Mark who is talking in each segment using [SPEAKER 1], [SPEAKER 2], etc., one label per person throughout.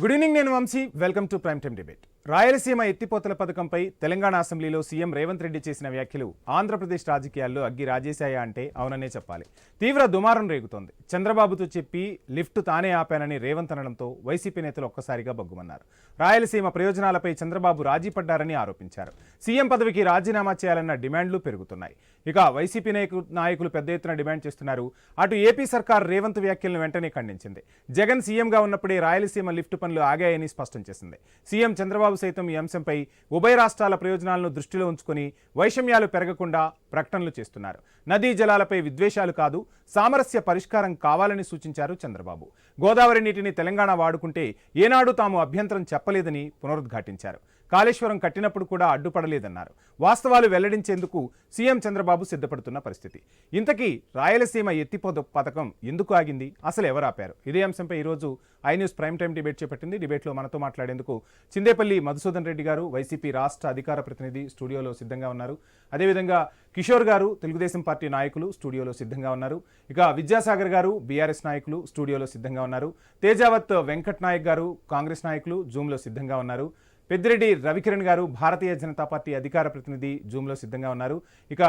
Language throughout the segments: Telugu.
[SPEAKER 1] గుడ్ ఈవినింగ్, నేను Vamshi. Welcome to prime time debate. Rayalaseema ఎత్తిపోతల పథకంపై తెలంగాణ అసెంబ్లీలో సీఎం రేవంత్ రెడ్డి చేసిన వ్యాఖ్యలు ఆంధ్రప్రదేశ్ రాజకీయాల్లో అగ్గి రాజేశాయా అంటే అవుననే చెప్పాలి. తీవ్ర దుమారం రేగుతోంది. చంద్రబాబుతో చెప్పి లిఫ్ట్ తానే ఆపానని రేవంత్ అనడంతో వైసీపీ నేతలు ఒక్కసారిగా బగ్గుమన్నారు. రాయలసీమ ప్రయోజనాలపై చంద్రబాబు రాజీ పడ్డారని ఆరోపించారు. సీఎం పదవికి రాజీనామా చేయాలన్న డిమాండ్లు పెరుగుతున్నాయి. ఇక వైసీపీ నాయకులు పెద్ద ఎత్తున డిమాండ్ చేస్తున్నారు. అటు ఏపీ సర్కార్ రేవంత్ వ్యాఖ్యలను వెంటనే ఖండించింది. జగన్ సీఎంగా ఉన్నప్పుడే రాయలసీమ లిఫ్ట్ పనులు ఆగాయని స్పష్టం చేసింది. సీఎం చంద్రబాబు సైతం ఈ అంశంపై ఉభయ రాష్ట్రాల ప్రయోజనాలను దృష్టిలో ఉంచుకుని వైషమ్యాలు పెరగకుండా ప్రకటనలు చేస్తున్నారు. నదీ జలాలపై విద్వేషాలు కాదు, సామరస్య పరిష్కారం కావాలని సూచించారు చంద్రబాబు. గోదావరి నీటిని తెలంగాణ వాడుకుంటే ఏనాడు తాము అభ్యంతరం చెప్పలేదని పునరుద్ఘాటించారు. కాళేశ్వరం కట్టినప్పుడు కూడా అడ్డుపడలేదన్నారు. వాస్తవాలు వెల్లడించేందుకు సీఎం చంద్రబాబు సిద్ధపడుతున్న పరిస్థితి. ఇంతకీ రాయలసీమ ఎత్తిపోత పథకం ఎందుకు ఆగింది, అసలు ఎవరు ఆపారు? ఇదే అంశంపై ఈరోజు I news prime time debate చేపట్టింది. డిబేట్లో మనతో మాట్లాడేందుకు చిందేపల్లి మధుసూదన్ రెడ్డి గారు, వైసీపీ రాష్ట్ర అధికార ప్రతినిధి, స్టూడియోలో సిద్ధంగా ఉన్నారు. అదేవిధంగా కిషోర్ గారు, తెలుగుదేశం పార్టీ నాయకులు, స్టూడియోలో సిద్ధంగా ఉన్నారు. ఇక విద్యాసాగర్ గారు, బీఆర్ఎస్ నాయకులు, స్టూడియోలో సిద్ధంగా ఉన్నారు. తేజావత్ వెంకట్ నాయక్ గారు, కాంగ్రెస్ నాయకులు, జూమ్లో సిద్ధంగా ఉన్నారు. పెద్దిరెడ్డి రవికిరణ్ గారు, భారతీయ జనతా పార్టీ అధికార ప్రతినిధి, జూమ్లో సిద్ధంగా ఉన్నారు. ఇక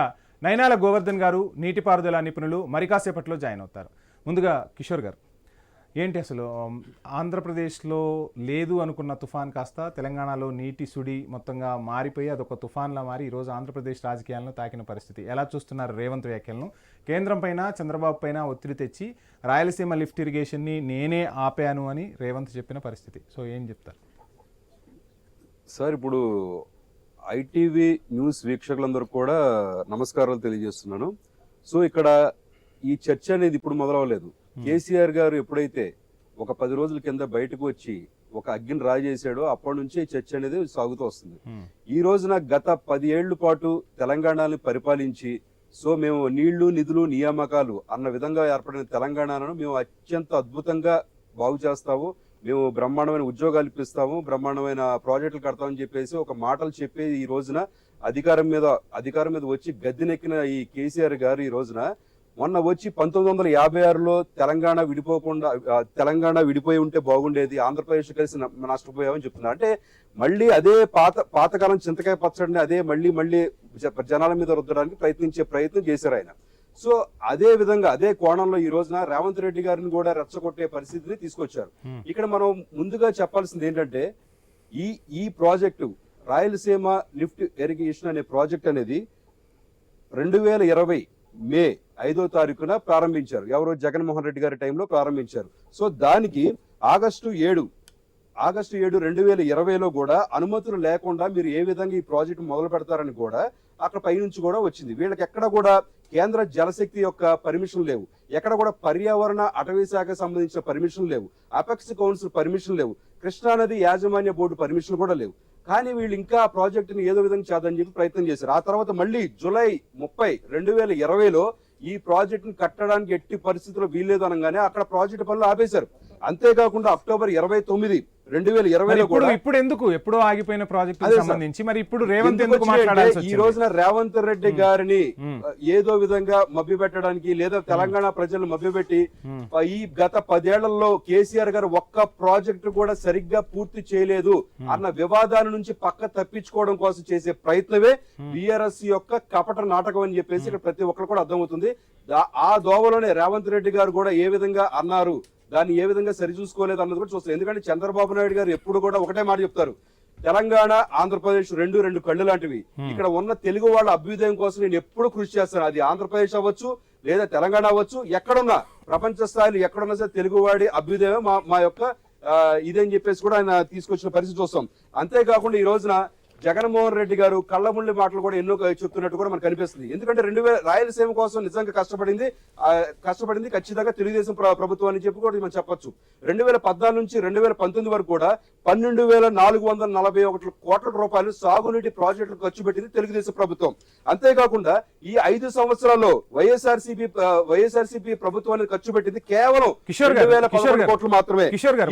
[SPEAKER 1] నైనాల గోవర్ధన్ గారు, నీటిపారుదల నిపుణులు, మరి కాసేపట్లో జాయిన్ అవుతారు. ముందుగా కిషోర్ గారు, ఏంటి అసలు ఆంధ్రప్రదేశ్లో లేదు అనుకున్న తుఫాన్ కాస్త తెలంగాణలో నీటి సుడి మొత్తంగా మారిపోయి అదొక తుఫాన్లా మారి ఈరోజు ఆంధ్రప్రదేశ్ రాజకీయాలను తాకిన పరిస్థితి. ఎలా చూస్తున్నారు రేవంత్ వ్యాఖ్యలను? కేంద్రం పైన, చంద్రబాబు పైన ఒత్తిడి తెచ్చి రాయలసీమ లిఫ్ట్ ఇరిగేషన్ని నేనే ఆపాను అని రేవంత్ చెప్పిన పరిస్థితి. సో ఏం చెప్తారు
[SPEAKER 2] సార్? ఇప్పుడు ఐటీవీ న్యూస్ వీక్షకులందరూ కూడా నమస్కారాలు తెలియజేస్తున్నాను. సో ఇక్కడ ఈ చర్చ అనేది ఇప్పుడు మొదలవలేదు. కేసీఆర్ గారు ఎప్పుడైతే ఒక 10 రోజుల కింద బయటకు వచ్చి ఒక అగ్గిని రాజేశాడో అప్పటి నుంచే చర్చ అనేది సాగుతూ వస్తుంది. ఈ రోజున గత 10 ఏళ్ల పాటు తెలంగాణని పరిపాలించి సో మేము నీళ్లు, నిధులు, నియామకాలు అన్న విధంగా ఏర్పడిన తెలంగాణను మేము అత్యంత అద్భుతంగా బాగు చేస్తాము, మేము బ్రహ్మాండమైన ఉద్యోగాలు ఇప్పిస్తాము, బ్రహ్మాండమైన ప్రాజెక్టులు కడతామని చెప్పేసి ఒక మాటలు చెప్పి ఈ రోజున అధికారం మీద వచ్చి గద్దెనెక్కిన ఈ కేసీఆర్ గారు ఈ రోజున మొన్న వచ్చి 1956లో తెలంగాణ విడిపోయి ఉంటే బాగుండేది, ఆంధ్రప్రదేశ్ కలిసి నష్టపోయామని చెప్తున్నారు. అంటే మళ్ళీ అదే పాతకాలం చింతకాయ పచ్చడిని అదే మళ్ళీ జనాల మీద రుద్దడానికి ప్రయత్నం చేశారు ఆయన. సో అదే విధంగా అదే కోణంలో ఈ రోజున రేవంత్ రెడ్డి గారిని కూడా రెచ్చగొట్టే పరిస్థితిని తీసుకొచ్చారు. ఇక్కడ మనం ముందుగా చెప్పాల్సింది ఏంటంటే ఈ ప్రాజెక్టు రాయలసీమ లిఫ్ట్ ఇరిగేషన్ అనే ప్రాజెక్ట్ అనేది 2020 మే 5వ తారీఖున ప్రారంభించారు. ఎవరో జగన్మోహన్ రెడ్డి గారి టైంలో ప్రారంభించారు. సో దానికి ఆగస్టు 7, 2020లో కూడా అనుమతులు లేకుండా మీరు ఏ విధంగా ఈ ప్రాజెక్టు మొదలు పెడతారని కూడా అక్కడ పైనుంచి కూడా వచ్చింది. వీళ్ళకి ఎక్కడ కూడా కేంద్ర జలశక్తి యొక్క పర్మిషన్ లేవు, ఎక్కడ కూడా పర్యావరణ అటవీ శాఖకు సంబంధించిన పర్మిషన్ లేవు, అపెక్స్ కౌన్సిల్ పర్మిషన్ లేవు, కృష్ణానది యాజమాన్య బోర్డు పర్మిషన్ కూడా లేవు. కానీ వీళ్ళు ఇంకా ఆ ప్రాజెక్టుని ఏదో విధంగా చేద్దని చెప్పి ప్రయత్నం చేశారు. ఆ తర్వాత మళ్ళీ జూలై 30, 2020లో ఈ ప్రాజెక్టును కట్టడానికి ఎట్టి పరిస్థితుల్లో వీల్లేదు అనగానే అక్కడ ప్రాజెక్టు పనులు ఆపేశారు. అంతేకాకుండా అక్టోబర్ 29, 2020లో కూడా
[SPEAKER 1] ఎప్పుడో ఆగిపోయిన ప్రాజెక్ట్ సంబంధించి మరి ఇప్పుడు రేవంత్ ఎందుకు మాట్లాడాల్సి వచ్చింది?
[SPEAKER 2] ఈ రోజున రేవంత్ రెడ్డి గారిని ఏదో విధంగా మభ్యపెట్టడానికి లేదా తెలంగాణ ప్రజలను మభ్యపెట్టి ఈ గత 10 ఏళ్లలో కేసీఆర్ గారు ఒక్క ప్రాజెక్టు కూడా సరిగ్గా పూర్తి చేయలేదు అన్న వివాదాల నుంచి పక్క తప్పించుకోవడం కోసం చేసే ప్రయత్నమే బీఆర్ఎస్ యొక్క కపట నాటకం అని చెప్పేసి ఇక్కడ ప్రతి ఒక్కరు కూడా అర్థమవుతుంది. ఆ దోవలోనే రేవంత్ రెడ్డి గారు కూడా ఏ విధంగా అన్నారు, దాన్ని ఏ విధంగా సరిచూసుకోలేదు అన్నది కూడా చూస్తారు. ఎందుకంటే చంద్రబాబు నాయుడు గారు ఎప్పుడు కూడా ఒకటే మాట చెప్తారు, తెలంగాణ ఆంధ్రప్రదేశ్ రెండు కళ్ళు లాంటివి, ఇక్కడ ఉన్న తెలుగు వాళ్ళ అభ్యుదయం కోసం నేను ఎప్పుడు కృషి చేస్తాను. అది ఆంధ్రప్రదేశ్ అవ్వచ్చు లేదా తెలంగాణ అవ్వచ్చు, ఎక్కడున్నా ప్రపంచ స్థాయిలో ఎక్కడున్నా సరే తెలుగువాడి అభ్యుదయం మా యొక్క ఇదని చెప్పేసి కూడా ఆయన తీసుకొచ్చిన పరిస్థితి చూస్తాం. అంతేకాకుండా ఈ రోజున జగన్మోహన్ రెడ్డి గారు కళ్ళముళ్ళి మాటలు కూడా ఎన్నో చెప్తున్నట్టు కూడా మనకు కనిపిస్తుంది. ఎందుకంటే రాయలసీమ కోసం నిజంగా కష్టపడింది ఖచ్చితంగా తెలుగుదేశం ప్రభుత్వం అని చెప్పి కూడా మనం చెప్పొచ్చు. 2014 నుంచి 2019 వరకు కూడా 12,441 కోట్ల రూపాయలు సాగునీటి ప్రాజెక్టులు ఖర్చు పెట్టింది తెలుగుదేశం ప్రభుత్వం. అంతేకాకుండా ఈ 5 సంవత్సరాల్లో వైఎస్ఆర్సీపీ ప్రభుత్వాన్ని ఖర్చు పెట్టింది కేవలం 2,011 కోట్లు మాత్రమే.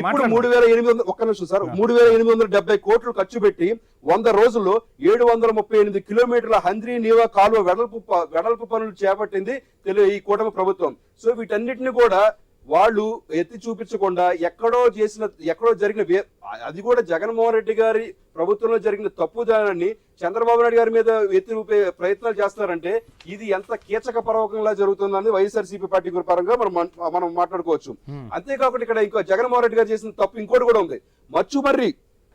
[SPEAKER 2] ఇప్పుడు 3,870 కోట్లు ఖర్చు పెట్టి 100 రోజుల్లో 738 కిలోమీటర్ల హంద్రీ నీవా కాలువ వెడల్పు పనులు చేపట్టింది ఈ కూటమి ప్రభుత్వం. సో వీటన్నిటిని కూడా వాళ్ళు ఎత్తి చూపించకుండా ఎక్కడో జరిగిన అది కూడా జగన్మోహన్ రెడ్డి గారి ప్రభుత్వంలో జరిగిన తప్పుదానాన్ని చంద్రబాబు నాయుడు గారి మీద ఎత్తి చూపే ప్రయత్నాలు చేస్తున్నారంటే ఇది ఎంత కీచక పర్వకంలా జరుగుతుందని వైఎస్ఆర్సీపీ పార్టీ పరంగా మనం మాట్లాడుకోవచ్చు. అంతేకాకుండా ఇక్కడ ఇంకో జగన్మోహన్ రెడ్డి గారు చేసిన తప్పు ఇంకోటి కూడా ఉంది.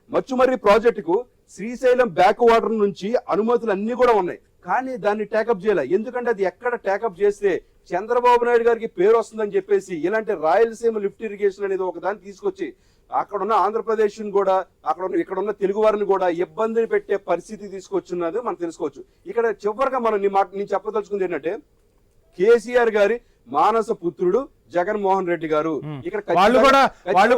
[SPEAKER 2] మచ్చుమర్రి ప్రాజెక్టుకు శ్రీశైలం బ్యాక్ వాటర్ నుంచి అనుమతులు అన్ని కూడా ఉన్నాయి, కానీ దాన్ని టేకప్ చేయలే. ఎందుకంటే అది ఎక్కడ టేకప్ చేస్తే చంద్రబాబు నాయుడు గారికి పేరు వస్తుందని చెప్పేసి ఇలాంటి రాయలసీమ లిఫ్ట్ ఇరిగేషన్ అనేది ఒక దాన్ని తీసుకొచ్చి అక్కడ ఉన్న ఆంధ్రప్రదేశ్ కూడా ఇక్కడ ఉన్న తెలుగు వారిని కూడా ఇబ్బందిని పెట్టే పరిస్థితి తీసుకొచ్చున్నది మనం తెలుసుకోవచ్చు. ఇక్కడ చివరిగా నేను చెప్పదలుచుకుంది ఏంటంటే కేసీఆర్ గారి మానస పుత్రుడు జగన్మోహన్ రెడ్డి గారు. ఇక్కడ
[SPEAKER 1] వాళ్ళు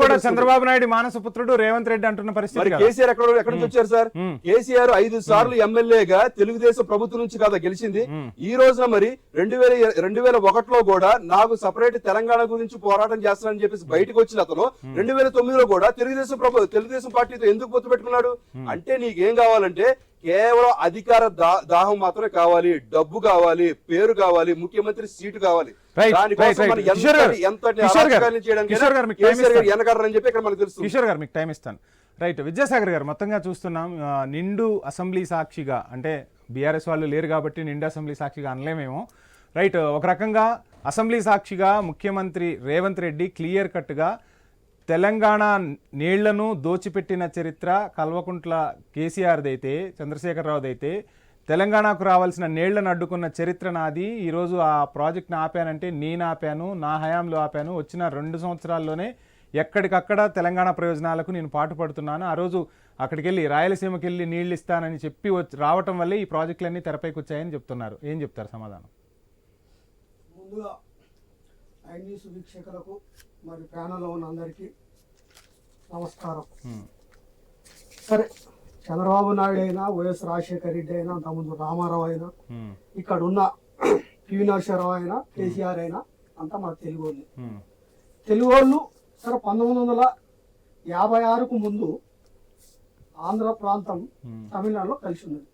[SPEAKER 1] కూడా చంద్రబాబు నాయుడు మానస పుత్రుడు రేవంత్ రెడ్డి అంటున్న పరిస్థితి.
[SPEAKER 2] కేసీఆర్ ఎక్కడి నుంచి వచ్చారు సార్? కేసీఆర్ 5 సార్లు ఎమ్మెల్యేగా తెలుగుదేశం ప్రభుత్వం నుంచి కదా గెలిచింది. ఈ రోజున మరి 2001లో కూడా నాకు సపరేట్ తెలంగాణ గురించి పోరాటం చేస్తానని చెప్పేసి బయటకు వచ్చిన అతను 2009లో కూడా తెలుగుదేశం పార్టీతో ఎందుకు పొత్తు పెట్టుకున్నాడు? అంటే నీకేం కావాలంటే కేవలం అధికార దాహం మాత్రమే కావాలి, డబ్బు కావాలి, పేరు కావాలి, ముఖ్యమంత్రి సీటు కావాలి.
[SPEAKER 1] కిషోర్ గారు మీకు టైం ఇస్తాను. రైట్, విద్యాసాగర్ గారు, మొత్తంగా చూస్తున్నాం నిండు అసెంబ్లీ సాక్షిగా, అంటే బీఆర్ఎస్ వాళ్ళు లేరు కాబట్టి నిండు అసెంబ్లీ సాక్షిగా అనలేమేమో. రైట్, ఒక రకంగా అసెంబ్లీ సాక్షిగా ముఖ్యమంత్రి రేవంత్ రెడ్డి క్లియర్ కట్గా తెలంగాణ నీళ్లను దోచిపెట్టిన చరిత్ర కల్వకుంట్ల కేసీఆర్దైతే, చంద్రశేఖరరావుదైతే, తెలంగాణకు రావాల్సిన నీళ్లను అడ్డుకున్న చరిత్ర నాది, ఈరోజు ఆ ప్రాజెక్ట్ని ఆపానంటే నేను ఆపాను, నా హయాంలో ఆపాను, వచ్చిన 2 సంవత్సరాల్లోనే ఎక్కడికక్కడ తెలంగాణ ప్రయోజనాలకు నేను పాటుపడుతున్నాను, ఆ రోజు అక్కడికి వెళ్ళి రాయలసీమకి వెళ్ళి నీళ్లు ఇస్తానని చెప్పి రావటం వల్లే ఈ ప్రాజెక్టులన్నీ తెరపైకి వచ్చాయని చెప్తున్నారు. ఏం చెప్తారు సమాధానం?
[SPEAKER 3] ముందుగా ఐన్యూస్ వీక్షకులకు మరి ప్యానల్లో ఉన్న అందరికీ నమస్కారం. సరే, చంద్రబాబు నాయుడు అయినా, వైఎస్ రాజశేఖర రెడ్డి అయినా, అంతకుముందు రామారావు అయినా, ఇక్కడ ఉన్న పివి నరసింహారావు అయినా, కేసీఆర్ అయినా అంతా మన తెలుగు వాళ్ళు. సరే, 1956కు ముందు ఆంధ్ర ప్రాంతం తమిళనాడులో కలిసి ఉన్నది.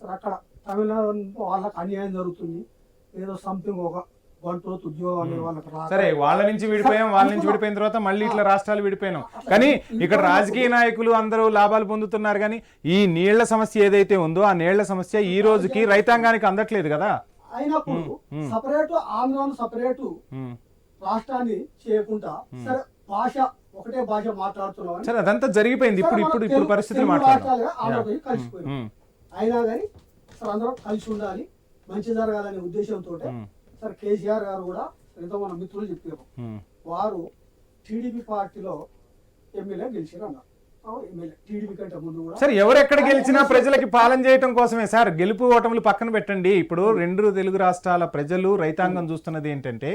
[SPEAKER 3] సరే, అక్కడ తమిళనాడు వాళ్ళకి అన్యాయం జరుగుతుంది, ఏదో సంథింగ్ ఒక
[SPEAKER 1] సరే, వాళ్ళ నుంచి విడిపోయిన తర్వాత మళ్ళీ ఇట్లా రాష్ట్రాలు విడిపోయినాం. కానీ ఇక్కడ రాజకీయ నాయకులు అందరూ లాభాలు పొందుతున్నారు, కానీ ఈ నీళ్ల సమస్య ఏదైతే ఉందో ఆ నీళ్ల సమస్య ఈ రోజుకి రైతాంగానికి అందట్లేదు కదా.
[SPEAKER 3] అయినప్పుడు సపరేట్ ఆంధ్రాను సపరేట్ రాష్ట్రాన్ని చేయకుండా సరే ఒకటే భాష మాట్లాడుతున్నాం.
[SPEAKER 1] సరే, అదంతా జరిగిపోయింది. ఇప్పుడు పరిస్థితులు
[SPEAKER 3] మాట్లాడాలి కలిసిపోయింది. అయినా కానీ సరే అందరం కలిసి ఉండాలి, మంచి జరగాలనే ఉద్దేశంతో సరే కేసీఆర్ గారు కూడా ఎంతో మన మిత్రులు చెప్పారు, వారు టీడీపీ పార్టీలో ఎమ్మెల్యే గెలిచారు అన్నారు. టీడీపీ కంటే ముందు కూడా
[SPEAKER 1] సరే, ఎవరెక్కడ గెలిచినా ప్రజలకి పాలన చేయడం కోసమే సార్. గెలుపు ఓటములు పక్కన పెట్టండి. ఇప్పుడు 2 తెలుగు రాష్ట్రాల ప్రజలు, రైతాంగం చూస్తున్నది ఏంటంటే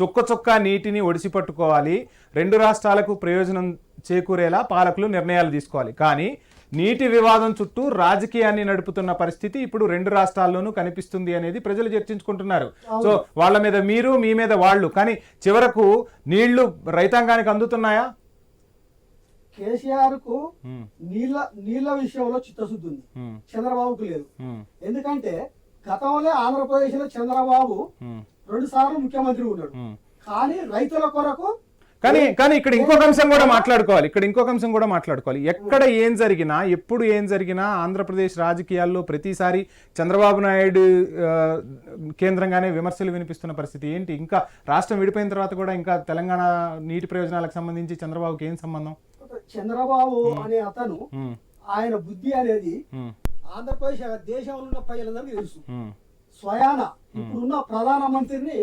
[SPEAKER 1] చుక్క నీటిని ఒడిసి పట్టుకోవాలి, 2 రాష్ట్రాలకు ప్రయోజనం చేకూరేలా పాలకులు నిర్ణయాలు తీసుకోవాలి. కానీ నీటి వివాదం చుట్టూ రాజకీయాన్ని నడుపుతున్న పరిస్థితి ఇప్పుడు 2 రాష్ట్రాల్లోనూ కనిపిస్తుంది అనేది ప్రజలు చర్చించుకుంటున్నారు. సో వాళ్ళ మీద మీరు, మీ మీద వాళ్ళు, కానీ చివరకు నీళ్లు రైతాంగానికి అందుతున్నాయా?
[SPEAKER 3] కేసీఆర్ కు నీళ్ల విషయంలో చిత్తశుద్ధి ఉంది, చంద్రబాబుకు లేదు. ఎందుకంటే గతంలో ఆంధ్రప్రదేశ్ లో చంద్రబాబు 2 సార్లు ముఖ్యమంత్రి ఉన్నాడు, కానీ రైతుల కొరకు
[SPEAKER 1] కానీ ఇక్కడ ఇంకొక అంశం కూడా మాట్లాడుకోవాలి. ఎక్కడ ఏం జరిగినా, ఎప్పుడు ఏం జరిగినా ఆంధ్రప్రదేశ్ రాజకీయాల్లో ప్రతిసారి చంద్రబాబు నాయుడు కేంద్రంగానే విమర్శలు వినిపిస్తున్న పరిస్థితి ఏంటి? ఇంకా రాష్ట్రం విడిపోయిన తర్వాత కూడా ఇంకా తెలంగాణ నీటి ప్రయోజనాలకు సంబంధించి చంద్రబాబుకి ఏం సంబంధం?
[SPEAKER 3] చంద్రబాబు అనే అతను ఆయన బుద్ధి అనేది ఆంధ్రప్రదేశ్ దేశంలో ఉన్న ప్రజలందరికీ తెలుసు. స్వయాన ఇప్పుడున్న ప్రధానమంత్రిని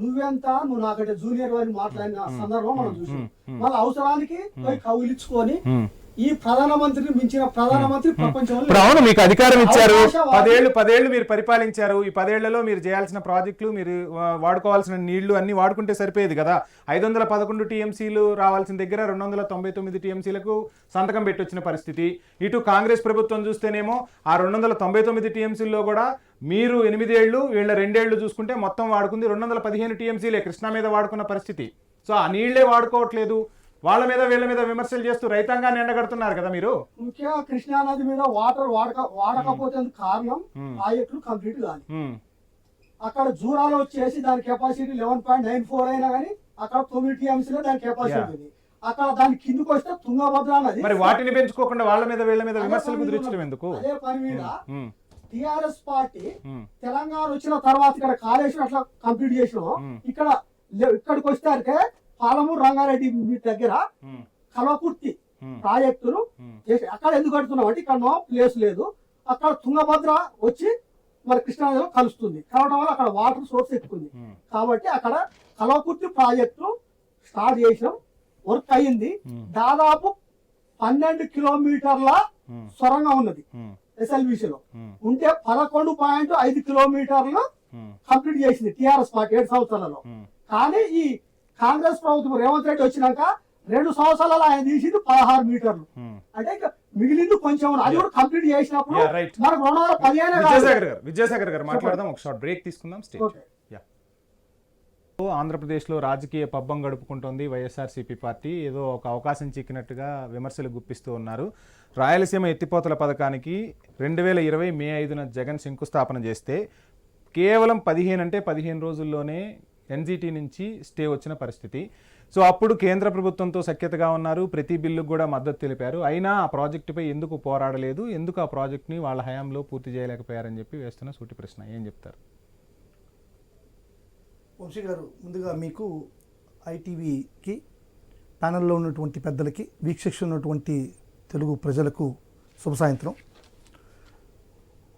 [SPEAKER 3] నువ్వు నాకంటే జూనియర్ అని మాట్లాడిన సందర్భం మనం చూసాం. మళ్ళీ అవసరానికి కౌలిచ్చుకొని ఈ ప్రధానమంత్రిని మించిన ప్రధానమంత్రి ప్రపంచంలో.
[SPEAKER 1] అవును, మీకు అధికారం ఇచ్చారు, 10 ఏళ్ళు మీరు పరిపాలించారు. ఈ 10 ఏళ్లలో మీరు చేయాల్సిన ప్రాజెక్టులు, మీరు వాడుకోవాల్సిన నీళ్లు అన్ని వాడుకుంటే సరిపోయేది కదా. 511 టీఎంసీలు రావాల్సిన దగ్గర 299 టీఎంసీలకు సంతకం పెట్టి వచ్చిన పరిస్థితి. ఇటు కాంగ్రెస్ ప్రభుత్వం చూస్తేనేమో ఆ 299 టీఎంసీల్లో కూడా మీరు 8 ఏళ్లు, వీళ్ళ 2 ఏళ్లు చూసుకుంటే మొత్తం వాడుకుంది 215 టీఎంసీలే కృష్ణా మీద వాడుకున్న పరిస్థితి. సో ఆ నీళ్లే వాడుకోవట్లేదు, వాళ్ళ మీద వీళ్ళ మీద విమర్శలు చేస్తూ రైతాంగాన్ని ఎండగడుతున్నారు కదా మీరు.
[SPEAKER 3] ముఖ్యంగా కృష్ణానది మీద వాటర్ వాడకపోతే కారణం ప్రాజెక్టులు కంప్లీట్ కాదు. అక్కడ జూరాలో వచ్చేసి దాని కెపాసిటీ 11.94 అయినా కానీ అక్కడ 9 టీఎంసీలో దాని కెపాసిటీ ఉంది. అక్కడ దాని కిందకి వస్తే తుంగభద్ర అన్నది
[SPEAKER 1] మరి వాటిని పెంచుకోకుండా వాళ్ళ మీద వీళ్ళ మీద విమర్శలు కుదిరించడం ఎందుకు?
[SPEAKER 3] అదే పని మీద టిఆర్ఎస్ పార్టీ తెలంగాణ వచ్చిన తర్వాత ఇక్కడ కాళేశ్వరం అట్లా కంప్లీట్ చేసినాం. ఇక్కడికి వస్తే పాలమూరు రంగారెడ్డి దగ్గర కలవకుర్తి ప్రాజెక్టులు చేసి అక్కడ ఎందుకు కడుతున్నాం అంటే ఇక్కడ ప్లేస్ లేదు. అక్కడ తుంగభద్ర వచ్చి మన కృష్ణానదిలో కలుస్తుంది. కలవడం వల్ల అక్కడ వాటర్ సోర్స్ ఎక్కువ ఉంది. కాబట్టి అక్కడ కలవకుర్తి ప్రాజెక్టు స్టార్ట్ చేసినాం. వర్క్ అయ్యింది. దాదాపు 12 కిలోమీటర్ల సొరంగం ఉన్నది ఎస్ఎల్బిసిలో ఉంటే 11.5 కిలోమీటర్లు కంప్లీట్ చేసింది టిఆర్ఎస్ పార్టీ 7 సంవత్సరాలలో. కానీ ఈ కాంగ్రెస్ ప్రభుత్వం రేవంత్ రెడ్డి వచ్చినాక 2 సంవత్సరాలు ఆయన తీసింది 16 మీటర్లు. అంటే మిగిలింది కొంచెం అది కూడా కంప్లీట్ చేసినప్పుడు మనకు 215.
[SPEAKER 1] విద్యాసాగర్ గారు మాట్లాడదాం. ఒక షార్ట్ బ్రేక్ తీసుకుందాం. స్టేట్ ఆంధ్రప్రదేశ్లో రాజకీయ పబ్బం గడుపుకుంటోంది వైఎస్ఆర్సీపీ పార్టీ. ఏదో ఒక అవకాశం చిక్కినట్టుగా విమర్శలు గుప్పిస్తూ ఉన్నారు. రాయలసీమ ఎత్తిపోతల పథకానికి 2020 మే 5న జగన్ శంకుస్థాపన చేస్తే కేవలం 15 రోజుల్లోనే ఎన్జీటీ నుంచి స్టే వచ్చిన పరిస్థితి. సో అప్పుడు కేంద్ర ప్రభుత్వంతో సఖ్యతగా ఉన్నారు, ప్రతి బిల్లుకు కూడా మద్దతు తెలిపారు. అయినా ఆ ప్రాజెక్టుపై ఎందుకు పోరాడలేదు, ఎందుకు ఆ ప్రాజెక్టుని వాళ్ళ హయాంలో పూర్తి చేయలేకపోయారని చెప్పి వేస్తున్న సూటి ప్రశ్న. ఏం చెప్తారు?
[SPEAKER 4] వంశీ గారు, ముందుగా మీకు ఐటీవీకి ప్యానెల్లో ఉన్నటువంటి పెద్దలకి, వీక్షకులు ఉన్నటువంటి తెలుగు ప్రజలకు శుభ సాయంత్రం.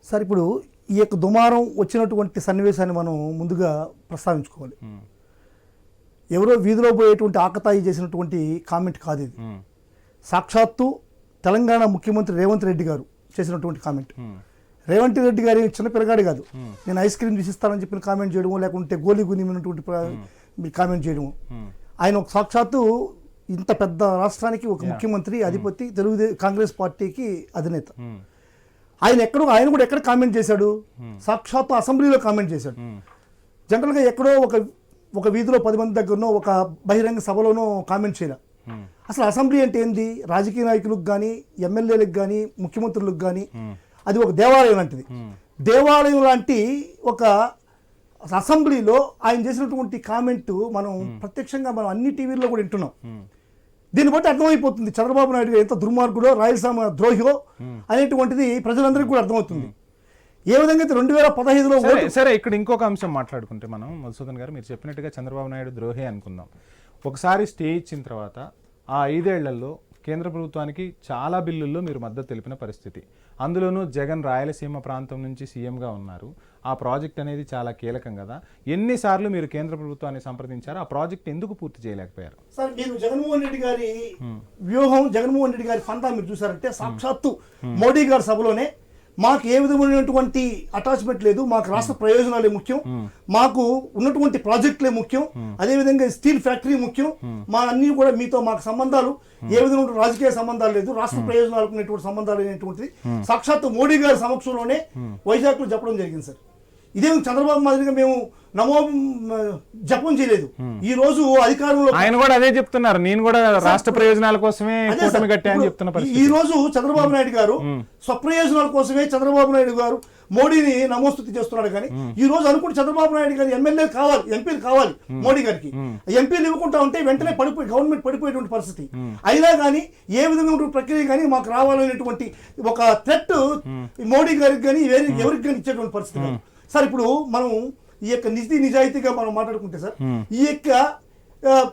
[SPEAKER 4] సార్, ఇప్పుడు ఈ యొక్క దుమారం వచ్చినటువంటి సన్నివేశాన్ని మనం ముందుగా ప్రస్తావించుకోవాలి. ఎవరో వీధిలో పోయేటువంటి ఆకతాయి చేసినటువంటి కామెంట్ కాదు ఇది. సాక్షాత్తు తెలంగాణ ముఖ్యమంత్రి రేవంత్ రెడ్డి గారు చేసినటువంటి కామెంట్. రేవంత్ రెడ్డి గారి చిన్న పిల్లగాడు కాదు. నేను ఐస్ క్రీమ్ తీసిస్తానని చెప్పిన కామెంట్ చేయడము, లేకుంటే గోలీ గునిమైనటువంటి కామెంట్ చేయడము. ఆయన ఒక సాక్షాత్తు ఇంత పెద్ద రాష్ట్రానికి ఒక ముఖ్యమంత్రి, అధిపతి, కాంగ్రెస్ పార్టీకి అధినేత. ఆయన కూడా ఎక్కడ కామెంట్ చేశాడు? సాక్షాత్తు అసెంబ్లీలో కామెంట్ చేశాడు. జనరల్గా ఎక్కడో ఒక వీధిలో 10 మంది దగ్గరనో ఒక బహిరంగ సభలోనో కామెంట్ చేయలే. అసలు అసెంబ్లీ అంటే ఏంది? రాజకీయ నాయకులకు కానీ, ఎమ్మెల్యేలకు కానీ, ముఖ్యమంత్రులకు కానీ అది ఒక దేవాలయం లాంటిది. దేవాలయం లాంటి ఒక అసెంబ్లీలో ఆయన చేసినటువంటి కామెంట్ మనం ప్రత్యక్షంగా మనం అన్ని టీవీల్లో కూడా వింటున్నాం. దీన్ని బట్టి అర్థమైపోతుంది చంద్రబాబు నాయుడు గారు ఎంత దుర్మార్గుడో, రాయలసీమ ద్రోహియో అనేటువంటిది ప్రజలందరికీ కూడా అర్థమవుతుంది. ఏ విధంగా అయితే 2015లో
[SPEAKER 1] సరే, ఇక్కడ ఇంకొక అంశం మాట్లాడుకుంటే మనం, మధుసూదన్ గారు మీరు చెప్పినట్టుగా చంద్రబాబు నాయుడు ద్రోహే అనుకుందాం. ఒకసారి స్టే ఇచ్చిన తర్వాత ఆ 5 ఏళ్లలో కేంద్ర ప్రభుత్వానికి చాలా బిల్లుల్లో మీరు మద్దతు తెలిపిన పరిస్థితి. అందులోనూ జగన్ రాయలసీమ ప్రాంతం నుంచి సీఎంగా ఉన్నారు. ఆ ప్రాజెక్ట్ అనేది చాలా కీలకం కదా. ఎన్నిసార్లు మీరు కేంద్ర ప్రభుత్వాన్ని సంప్రదించారు? ఆ ప్రాజెక్ట్ ఎందుకు పూర్తి చేయలేకపోయారు?
[SPEAKER 4] సార్, మీరు జగన్మోహన్ రెడ్డి గారి వ్యూహం, జగన్మోహన్ రెడ్డి గారి ఫందా మీరు చూసారంటే సాక్షాత్తు మోడీ గారి సభలోనే మాకు ఏ విధమైనటువంటి అటాచ్మెంట్ లేదు, మాకు రాష్ట్ర ప్రయోజనాలే ముఖ్యం, మాకు ఉన్నటువంటి ప్రాజెక్టులే ముఖ్యం, అదేవిధంగా స్టీల్ ఫ్యాక్టరీ ముఖ్యం, మా అన్ని కూడా మీతో మాకు సంబంధాలు ఏ విధమైన రాజకీయ సంబంధాలు లేదు, రాష్ట్ర ప్రయోజనాలకు ఉన్నటువంటి సంబంధాలు అనేటువంటిది సాక్షాత్తు మోడీ గారి సమక్షంలోనే వైజాగ్లో చెప్పడం జరిగింది. సార్, ఇదేమి చంద్రబాబు మాదిరిగా మేము నమో జపం చేయలేదు. ఈ రోజు అధికారంలో
[SPEAKER 1] ఆయన కూడా అదే చెప్తున్నారు, నేను కూడా రాష్ట్ర ప్రయోజనాల కోసమే కూటమి కట్టా అని చెప్తున్నారు.
[SPEAKER 4] ఈ రోజు చంద్రబాబు నాయుడు గారు స్వప్రయోజనాల కోసమే చంద్రబాబు నాయుడు గారు మోడీని నమోస్తుతి చేస్తున్నాడు. కానీ ఈ రోజు అనుకుంటే చంద్రబాబు నాయుడు గారు ఎమ్మెల్యేలు కావాలి, ఎంపీలు కావాలి మోడీ గారికి. ఎంపీలు ఇవ్వకుండా ఉంటే వెంటనే గవర్నమెంట్ పడిపోయేటువంటి పరిస్థితి. అయినా కానీ ఏ విధంగా ప్రక్రియ కానీ మాకు రావాలనేటువంటి ఒక థ్రెట్ మోడీ గారికి కానీ ఎవరికి కానీ ఇచ్చేటువంటి పరిస్థితి. సార్, ఇప్పుడు మనం ఈ యొక్క నిజాయితీగా మనం మాట్లాడుకుంటే సార్, ఈ యొక్క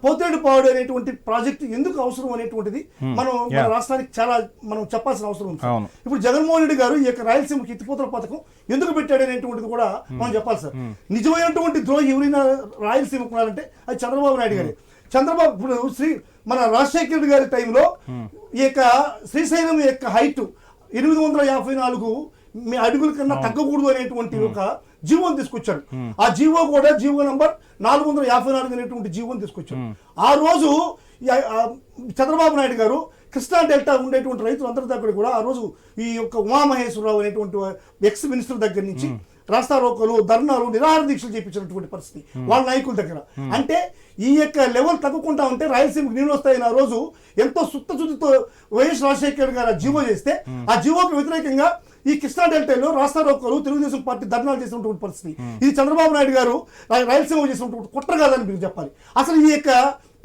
[SPEAKER 4] పోతేడుపాడు అనేటువంటి ప్రాజెక్టు ఎందుకు అవసరం అనేటువంటిది మనం మన రాష్ట్రానికి చాలా మనం చెప్పాల్సిన అవసరం ఉంది. ఇప్పుడు జగన్మోహన్ రెడ్డి గారు ఈ యొక్క రాయలసీమకి ఎత్తిపోతల పథకం ఎందుకు పెట్టాడు అనేటువంటిది కూడా మనం చెప్పాలి. సార్, నిజమైనటువంటి ద్రోహి ఎవరైనా రాయలసీమకు ఉన్నారంటే అది చంద్రబాబు నాయుడు గారే. చంద్రబాబు ఇప్పుడు మన రాజశేఖర రెడ్డి గారి టైంలో ఈ యొక్క శ్రీశైలం యొక్క హైట్ 854 అడుగుల కన్నా తగ్గకూడదు అనేటువంటి ఒక జీవోని తీసుకొచ్చాడు. ఆ జీవో కూడా జీవో నంబర్ 454 అనేటువంటి జీవోని తీసుకొచ్చాడు. ఆ రోజు చంద్రబాబు నాయుడు గారు కృష్ణా డెల్టా ఉండేటువంటి రైతులందరి దగ్గర కూడా ఆ రోజు ఈ యొక్క ఉమామహేశ్వరరావు అనేటువంటి ఎక్స్ మినిస్టర్ దగ్గర నుంచి రాస్తారోకోలు, ధర్నాలు, నిరాహార దీక్షలు చేయించినటువంటి పరిస్థితి వాళ్ళ నాయకుల దగ్గర. అంటే ఈ యొక్క లెవెల్ తగ్గకుండా ఉంటే రాయలసీమకు నీళ్ళు వస్తాయని ఆ రోజు ఎంతో సుత్తశుద్ధితో వైఎస్ రాజశేఖర్ గారు జీవో చేస్తే ఆ జీవోకు వ్యతిరేకంగా ఈ కృష్ణా డెల్టాలో రాష్ట్ర రోకోలు తెలుగుదేశం పార్టీ ధర్నాలు చేసినటువంటి పరిస్థితి. ఇది చంద్రబాబు నాయుడు గారు రాయలసీమ చేసినటువంటి కుట్ర కాదని మీరు చెప్పాలి. అసలు ఈ యొక్క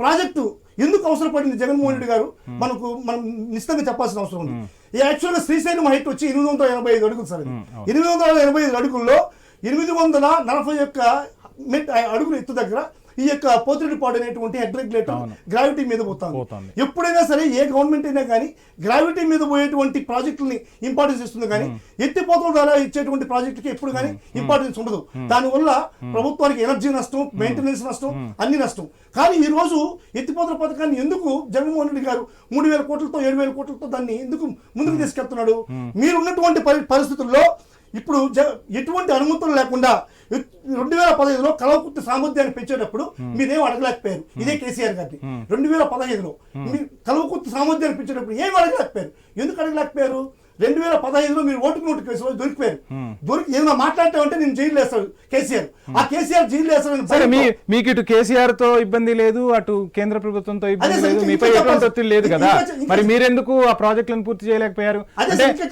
[SPEAKER 4] ప్రాజెక్టు ఎందుకు అవసరపడింది జగన్మోహన్ రెడ్డి గారు మనం నిశ్చితంగా చెప్పాల్సిన అవసరం ఉంది. ఈ యాక్చువల్గా శ్రీశైలం హైట్ వచ్చి 885 అడుగులు సార్. 885 అడుగుల్లో 841 అడుగుల ఎత్తు దగ్గర ఈ యొక్క పోతిరెడ్డిపాడు అనేటువంటి హెడ్ రెగ్యులేటర్ గ్రావిటీ మీద పోతుంది. ఎప్పుడైనా సరే ఏ గవర్నమెంట్ అయినా కానీ గ్రావిటీ మీద పోయేటువంటి ప్రాజెక్టులని ఇంపార్టెన్స్ ఇస్తుంది, కానీ ఎత్తిపోతల ద్వారా ఇచ్చేటువంటి ప్రాజెక్టుకి ఎప్పుడు కానీ ఇంపార్టెన్స్ ఉండదు. దానివల్ల ప్రభుత్వానికి ఎనర్జీ నష్టం, మెయింటెనెన్స్ నష్టం, అన్ని నష్టం. కానీ ఈ రోజు ఎత్తిపోతల పథకాన్ని ఎందుకు జగన్మోహన్ రెడ్డి గారు 3,000 కోట్లతో 7,000 కోట్లతో దాన్ని ఎందుకు ముందుకు తీసుకెళ్తున్నాడు? మీరున్నటువంటి పరిస్థితుల్లో ఇప్పుడు ఎటువంటి అనుమతులు లేకుండా 2015లో కలవకుర్తి సామర్థ్యాన్ని పెంచేటప్పుడు మీరేం అడగలేకపోయారు. ఇదే కేసీఆర్ గారిని 2015లో కలవకుర్తి సామర్థ్యాన్ని పెంచేటప్పుడు ఏం అడగలేకపోయారు. ఎందుకు అడగలేకపోయారు? 2015లో మీరు ఓటుకు కేసులో దొరికి ఏదైనా మాట్లాడతామంటే నేను జైలు వేస్తాడు కేసీఆర్. ఆ కేసీఆర్ జైలు వేస్తాడు.
[SPEAKER 1] మీకు ఇటు కేసీఆర్ తో ఇబ్బంది లేదు, అటు కేంద్ర ప్రభుత్వంతో ఇబ్బంది లేదు, మీపై ఎటువంటి ఒత్తిడి లేదు కదా, మరి మీరెందుకు ఆ ప్రాజెక్టులను పూర్తి చేయలేకపోయారు?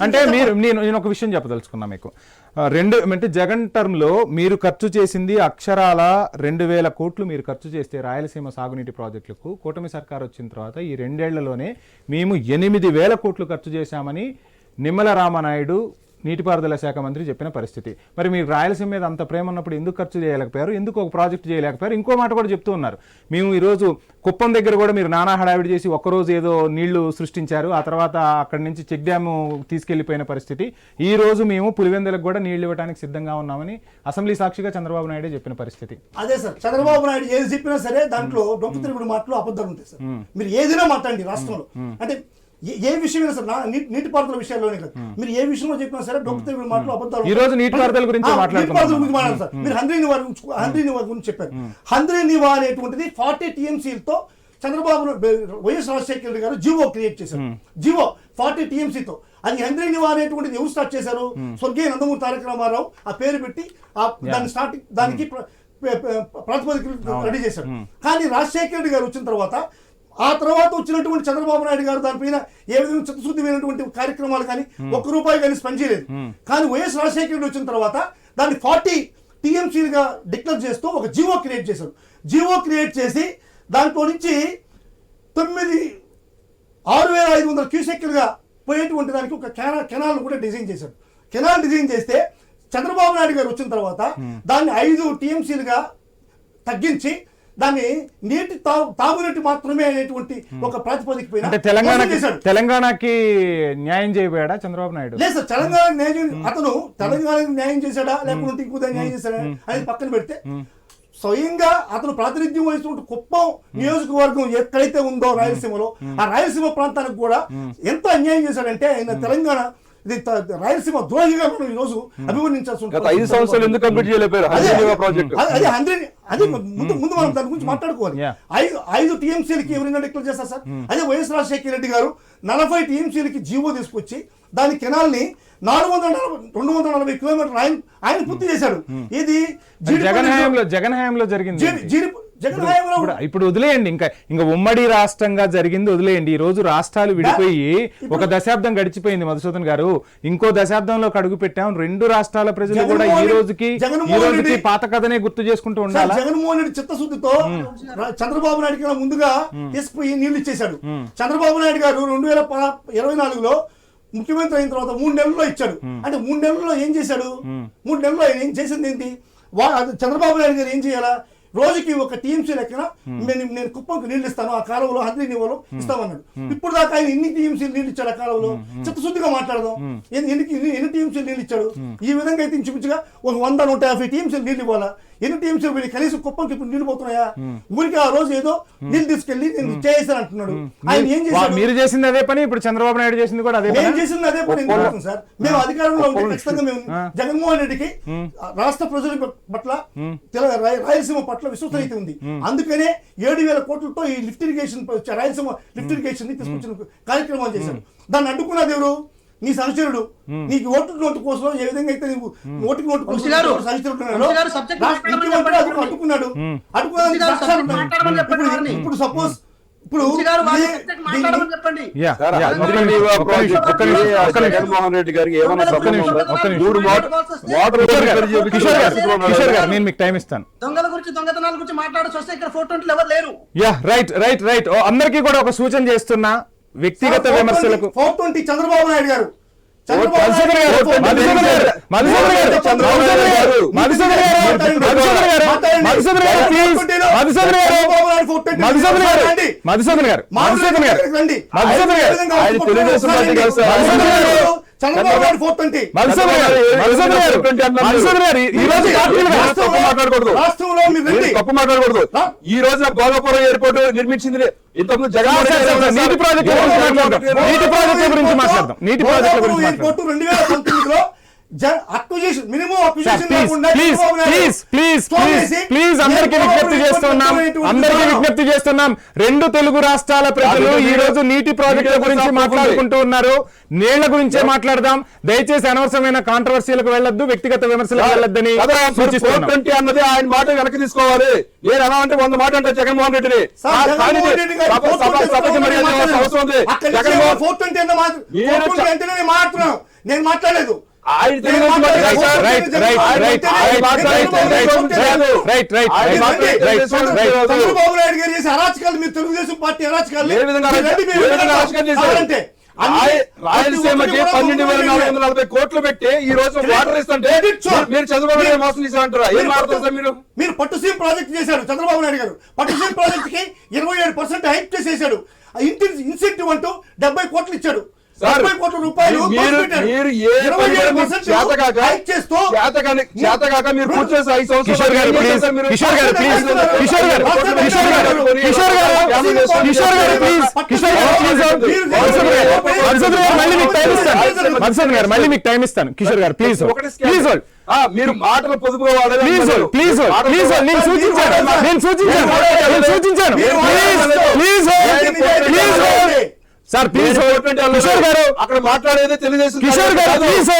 [SPEAKER 1] అంటే నేను ఒక విషయం చెప్పదలుచుకున్నా మీకు. అంటే జగన్ టర్మ్ లో మీరు ఖర్చు చేసింది అక్షరాల 2,000 కోట్లు మీరు ఖర్చు చేస్తే రాయలసీమ సాగునీటి ప్రాజెక్టులకు, కూటమి సర్కార్ వచ్చిన తర్వాత ఈ 2 ఏళ్లలోనే మేము 8,000 కోట్లు ఖర్చు చేశామని నిమ్మల రామనాయుడు నీటిపారుదల శాఖ మంత్రి చెప్పిన పరిస్థితి. మరి మీరు రాయలసీమ మీద అంత ప్రేమ ఉన్నప్పుడు ఎందుకు ఖర్చు చేయలేకపోయారు? ఎందుకు ఒక ప్రాజెక్టు చేయలేకపోయారు? ఇంకో మాట కూడా చెప్తూ ఉన్నారు, మేము ఈరోజు కుప్పం దగ్గర కూడా మీరు నానా హడావిడి చేసి ఒక్కరోజు ఏదో నీళ్లు సృష్టించారు, ఆ తర్వాత అక్కడి నుంచి చెక్ డ్యామ్ తీసుకెళ్లిపోయిన పరిస్థితి. ఈ రోజు మేము పులివెందులకు కూడా నీళ్లు ఇవ్వడానికి సిద్ధంగా ఉన్నామని అసెంబ్లీ సాక్షిగా చంద్రబాబు నాయుడే చెప్పిన పరిస్థితి.
[SPEAKER 4] అదే సార్, చంద్రబాబు నాయుడు ఏది చెప్పినా సరే దాంట్లో డొంక తిరుగుడు మాటలు అబద్ధాలు ఉంటాయి సార్. మీరు ఏదైనా మాట్లాడండి రాష్ట్రంలో, అంటే ఏ విషయమైనా సార్, నీటిపారుదల విషయాల్లోనే కదా, మీరు ఏ విషయంలో చెప్పినా సరే డొంక తిరుగుడు మాటలు అబద్ధాలు.
[SPEAKER 1] ఈ రోజు నీటిపారుదల గురించి
[SPEAKER 4] మాట్లాడారు సార్. మీరు హంద్రీ నివా గురించి చెప్పారు. హంద్రీ నివా అనేటువంటిది 40 TMCలతో చంద్రబాబు వైఎస్ రాజశేఖర రెడ్డి గారు జీవో క్రియేట్ చేశారు. జీవో 40 TMCతో. అది హంద్రీ నివా అనేటువంటిది ఎవరు స్టార్ట్ చేశారు? స్వర్గీయ నందమూరి తారక రామారావు ఆ పేరు పెట్టి దానికి ప్రాతిపదికలు రెడీ చేశారు. కానీ రాజశేఖర రెడ్డి గారు వచ్చిన తర్వాత ఆ తర్వాత వచ్చినటువంటి చంద్రబాబు నాయుడు గారు దానిపైన ఏ విధంగా చిత్తశుద్ధిమైనటువంటి కార్యక్రమాలు కానీ ₹1 కానీ స్పెండ్ చేయలేదు. కానీ వైఎస్ రాజశేఖర రెడ్డి వచ్చిన తర్వాత దాన్ని 40 TMCలుగా డిక్లేర్ చేస్తూ ఒక జీవో క్రియేట్ చేశారు. జీవో క్రియేట్ చేసి దాంట్లో నుంచి 6,500 క్యూసెక్లుగా పోయేటువంటి దానికి ఒక కెనాల్ కూడా డిజైన్ చేశారు. కెనాల్ డిజైన్ చేస్తే చంద్రబాబు నాయుడు గారు వచ్చిన తర్వాత దాన్ని 5 TMCలుగా తగ్గించి దాన్ని నీటి తాగునీటి మాత్రమే అనేటువంటి ఒక ప్రాతిపదిక పైన
[SPEAKER 1] తెలంగాణకి న్యాయం చేయబోయాడా చంద్రబాబు నాయుడు?
[SPEAKER 4] లేదు సార్, తెలంగాణకు న్యాయం అతను తెలంగాణకు న్యాయం చేశాడా లేకుంటే ఇంకో న్యాయం చేశాడా అనేది పక్కన పెడితే, స్వయంగా అతను ప్రాతినిధ్యం వహిస్తున్న కుప్పం నియోజకవర్గం ఎక్కడైతే ఉందో రాయలసీమలో, ఆ రాయలసీమ ప్రాంతానికి కూడా ఎంత అన్యాయం చేశాడంటే ఆయన తెలంగాణ రాయలసీమ ద్రోహిగా మనం ఈ రోజు అభివర్ణించాల్సి ఉంటుంది.
[SPEAKER 2] 5 సంవత్సరాలు ఎందుకు కంప్లీట్ చేయలేకపోయారు?
[SPEAKER 4] అదే ముందు మనం దాని గురించి మాట్లాడుకోవాలి. 5 TMCలకి ఎవరైనా డిక్లేర్ చేస్తారు సార్? అదే వైఎస్ రాజశేఖర రెడ్డి గారు 40 TMCలకి జీవో తీసుకొచ్చి దాని కెనాల్ని 240 కిలోమీటర్లు ఆయన పూర్తి చేశాడు. ఇది
[SPEAKER 1] జగన్ హయాంలో జరిగింది. ఇప్పుడు వదిలేయండి, ఇంకా ఉమ్మడి రాష్ట్రంగా జరిగింది వదిలేయండి. ఈ రోజు రాష్ట్రాలు విడిపోయి 1 దశాబ్దం గడిచిపోయింది మధుసూదన్ గారు. ఇంకో దశాబ్దంలో అడుగు పెట్టాం. 2 రాష్ట్రాల ప్రజలు కూడా ఈ రోజుకి పాత కథనే గుర్తు చేసుకుంటూ ఉండాలి.
[SPEAKER 4] జగన్మోహన్ రెడ్డి చిత్తశుద్ధితో చంద్రబాబు నాయుడు కన్నా ముందుగా తీసుకుపోయి నీళ్లు ఇచ్చేశాడు. చంద్రబాబు నాయుడు గారు 2024లో ముఖ్యమంత్రి అయిన తర్వాత 3 నెలల్లో ఇచ్చాడు. అంటే 3 నెలల్లో ఏం చేశాడు? 3 నెలల్లో ఆయన ఏం చేసింది ఏంటి? చంద్రబాబు నాయుడు గారు ఏం చేయాలా? రోజుకి 1 TMC లెక్కన నేను కుప్పంకి నీళ్ళు ఇస్తాను, ఆ కాలంలో హంద్రీ నివాలో ఇస్తామన్నాడు. ఇప్పుడు దాకా ఆయన ఎన్ని TMC నీళ్ళు ఇచ్చాడు ఆ కాలంలో? చిత్తశుద్ధిగా మాట్లాడదాం. ఎన్ని TMC నీళ్ళు ఇచ్చాడు? ఈ విధంగా అయితే ఇంచుమించుగా 100-150 TMC నీళ్ళు ఇవ్వాలా? ఎన్ని TMC కనీసం కుప్పంకి ఇప్పుడు నీళ్ళు పోతున్నాయా? ఊరికి ఆ రోజు ఏదో నీళ్ళు తీసుకెళ్లి నేను చేసాను అంటున్నాడు. ఆయన ఏం చేశాడు?
[SPEAKER 1] మీరు చేసింది అదే పని, ఇప్పుడు చంద్రబాబు నాయుడు చేసింది కూడా అదే.
[SPEAKER 4] మేము చేసింది అదే పని. సార్, మేము అధికారంలో ఉంటే ఖచ్చితంగా మేము జగన్మోహన్ రెడ్డికి రాష్ట్ర ప్రజల పట్ల రాయలసీమ పట్ల విశ్వసనీయత ఉంది. అందుకనే 7,000 కోట్లతో ఈ lift irrigation Rayalaseema lift irrigation ని తీసుకొచ్చిన కార్యక్రమాలు చేశారు. దాన్ని అడ్డుకున్నది ఎవరు? నీ సహచరుడు. నీకు ఓటు కోసం ఏ విధంగా అయితే నువ్వు ఓటుకు నోటు కోసం అడ్డుకున్నాడు. ఇప్పుడు సపోజ్ ఇప్పుడు
[SPEAKER 5] వంశీ గారు వాళ్ళు
[SPEAKER 4] ఈ-
[SPEAKER 5] ప్రత్యేక మాట్లాడమని చెప్పండి.
[SPEAKER 1] యా,
[SPEAKER 2] సార్,
[SPEAKER 1] యా,
[SPEAKER 2] అనంతరం
[SPEAKER 1] ఒక్క నిమిషం,
[SPEAKER 2] ఈ
[SPEAKER 1] ఒక్క నిమిషం, ఒక్క నిమిషం, ఒక్క నిమిషం.
[SPEAKER 2] జగన్మోహన్ రెడ్డి గారికి ఏమైనా
[SPEAKER 5] ఒక్క
[SPEAKER 2] సంబంధం
[SPEAKER 5] నిమిషం,
[SPEAKER 2] ఉందా?
[SPEAKER 5] ఒక్క నిమిషం.
[SPEAKER 2] మూడు మోటార్
[SPEAKER 1] కిషోర్ గారు, కిషోర్ గారు, కిషోర్ గారు,
[SPEAKER 5] దొంగల
[SPEAKER 1] నేను మీకు టైం ఇస్తాను.
[SPEAKER 5] దొంగతనాల గురించి మాట్లాడాల్సి వస్తే ఇక్కడ 420 ఎవరు లేరు.
[SPEAKER 1] Yeah, right right right. అందరికీ కూడా ఒక సూచన చేస్తున్నా, వ్యక్తిగత విమర్శలకు
[SPEAKER 4] 420 చంద్రబాబు నాయుడు గారు
[SPEAKER 1] మధుసూదన్ గారు, మధుసూదన్ గారు, మధుసూదన్ గారు, మధుసూదన్ గారు, మధుసూదన్ గారు, మధుసూదన్ గారు, మధుసూదన్ గారు, ప్లీజ్, మధుసూదన్ గారు, మధుసూదన్ గారు, మధుసూదన్ గారు, మధుసూదన్ గారు, మధుసూదన్ గారు,
[SPEAKER 2] ఆయన తెలుగుదేశం పార్టీ కాదు సార్.
[SPEAKER 1] మధుసూదన్ గారు,
[SPEAKER 4] చంద్రబాబు నాయుడు 420
[SPEAKER 1] మధుసూదన్ గారు, మధుసూదన్ గారు, మధుసూదన్ గారు, ఈ రోజు పార్టీలుగా
[SPEAKER 2] తప్పు మాట్లాడకూడదు.
[SPEAKER 4] రాష్ట్రంలో మీరు రండి.
[SPEAKER 2] తప్పు మాట్లాడకూడదు. ఈ రోజున భోగపురం ఎయిర్పోర్ట్ నిర్మించింది ఇంతకుముందు జగన్మోహన్ రెడ్డి గారు ఉన్నారు.
[SPEAKER 1] నీటి ప్రాజెక్టుల గురించి మాట్లాడదాం, నీటి ప్రాజెక్టుల గురించి మాట్లాడదాం, నీటి ప్రాజెక్టుల గురించి మాట్లాడదాం.
[SPEAKER 4] ఎయిర్పోర్ట్ 2019లో acquisition minimum acquisition
[SPEAKER 1] please please please please please please అందరికీ విజ్ఞప్తి చేస్తున్నాం, అందరికీ విజ్ఞప్తి చేస్తున్నాం. రెండు తెలుగు రాష్ట్రాల ప్రజలు ఈ రోజు నీటి ప్రాజెక్టుల గురించి మాట్లాడుకుంటూ ఉన్నారు. నీళ్ల గురించే మాట్లాడదాం. దయచేసి అనవసరమైన కాంట్రవర్సీలకు వెళ్ళొద్దు, వ్యక్తిగత విమర్శలకు వెళ్ళొద్దని సూచిస్తున్నాం.
[SPEAKER 2] 420 అన్నది ఆయన మాట వెనక్కి తీసుకోవాలి. నేను ఎలా అంటే 100 మాట అంటే జగన్మోహన్ రెడ్డిని
[SPEAKER 4] సార్, జగన్మోహన్ రెడ్డి గారు
[SPEAKER 2] సభకి మర్యాద ఇవ్వాల్సిన అవసరం ఉంది. జగన్మోహన్
[SPEAKER 4] 420 అంటే నేను మాట్లాడుతున్నాను, నేను మాట్లాడలేదు.
[SPEAKER 2] ఆయన తెలుగుదేశం పార్టీ కాదు sir.
[SPEAKER 1] Right right right right right
[SPEAKER 4] Chandrababu Naidu గారు చేసే అరాచకాలు మీరు తెలుగుదేశం పార్టీ అరాచకాలు
[SPEAKER 2] ఏ విధంగా అరాచకం చేశారు? రాయలసీమకి 12,440 కోట్లు పెట్టి ఈ రోజు వాటర్ ఇస్తుంటే మీరు చంద్రబాబు నాయుడు మోసం చేశారంటారా? ఏం మాట్లాడతారు సార్ మీరు?
[SPEAKER 4] మీరు పట్టుసీమ ప్రాజెక్ట్ చేశారు చంద్రబాబు నాయుడు గారు. పట్టుసీమ ప్రాజెక్ట్ కి 27% హైక్ చేసేసాడు. ఇన్సెంటివ్ అంటూ 70 కోట్లు ఇచ్చాడు. 70 కోట్ల రూపాయలు
[SPEAKER 2] మీరు ఏ చేతకాక మీరు పూర్తి చేసి 5
[SPEAKER 1] కిషోర్ గారు ప్లీజ్,
[SPEAKER 2] సంవత్సరాలు
[SPEAKER 1] కిషోర్ గారు ప్లీజ్, కిషోర్ గారు, కిషోర్ గారు, కిషోర్ గారు, కిషోర్ గారు ప్లీజ్, కిషోర్ గారు ప్లీజ్, మధుసూదన్ గారు మళ్ళీ మీకు టైం ఇస్తాను, మధుసూదన్ గారు మళ్ళీ మీకు టైం ఇస్తాను. కిషోర్ గారు ప్లీజ్ ప్లీజ్
[SPEAKER 2] మీరు మాటలు పొదుపుగా వాడాలి.
[SPEAKER 1] ప్లీజ్ ప్లీజ్ ప్లీజ్ నేను సూచించాను, నేను సూచించాను, నేను సూచించాను. Please please please sir please Kishore గారు,
[SPEAKER 2] అక్కడ మాట్లాడేది తెలుగుదేశం
[SPEAKER 1] కిషోర్ గారు ప్లీజ్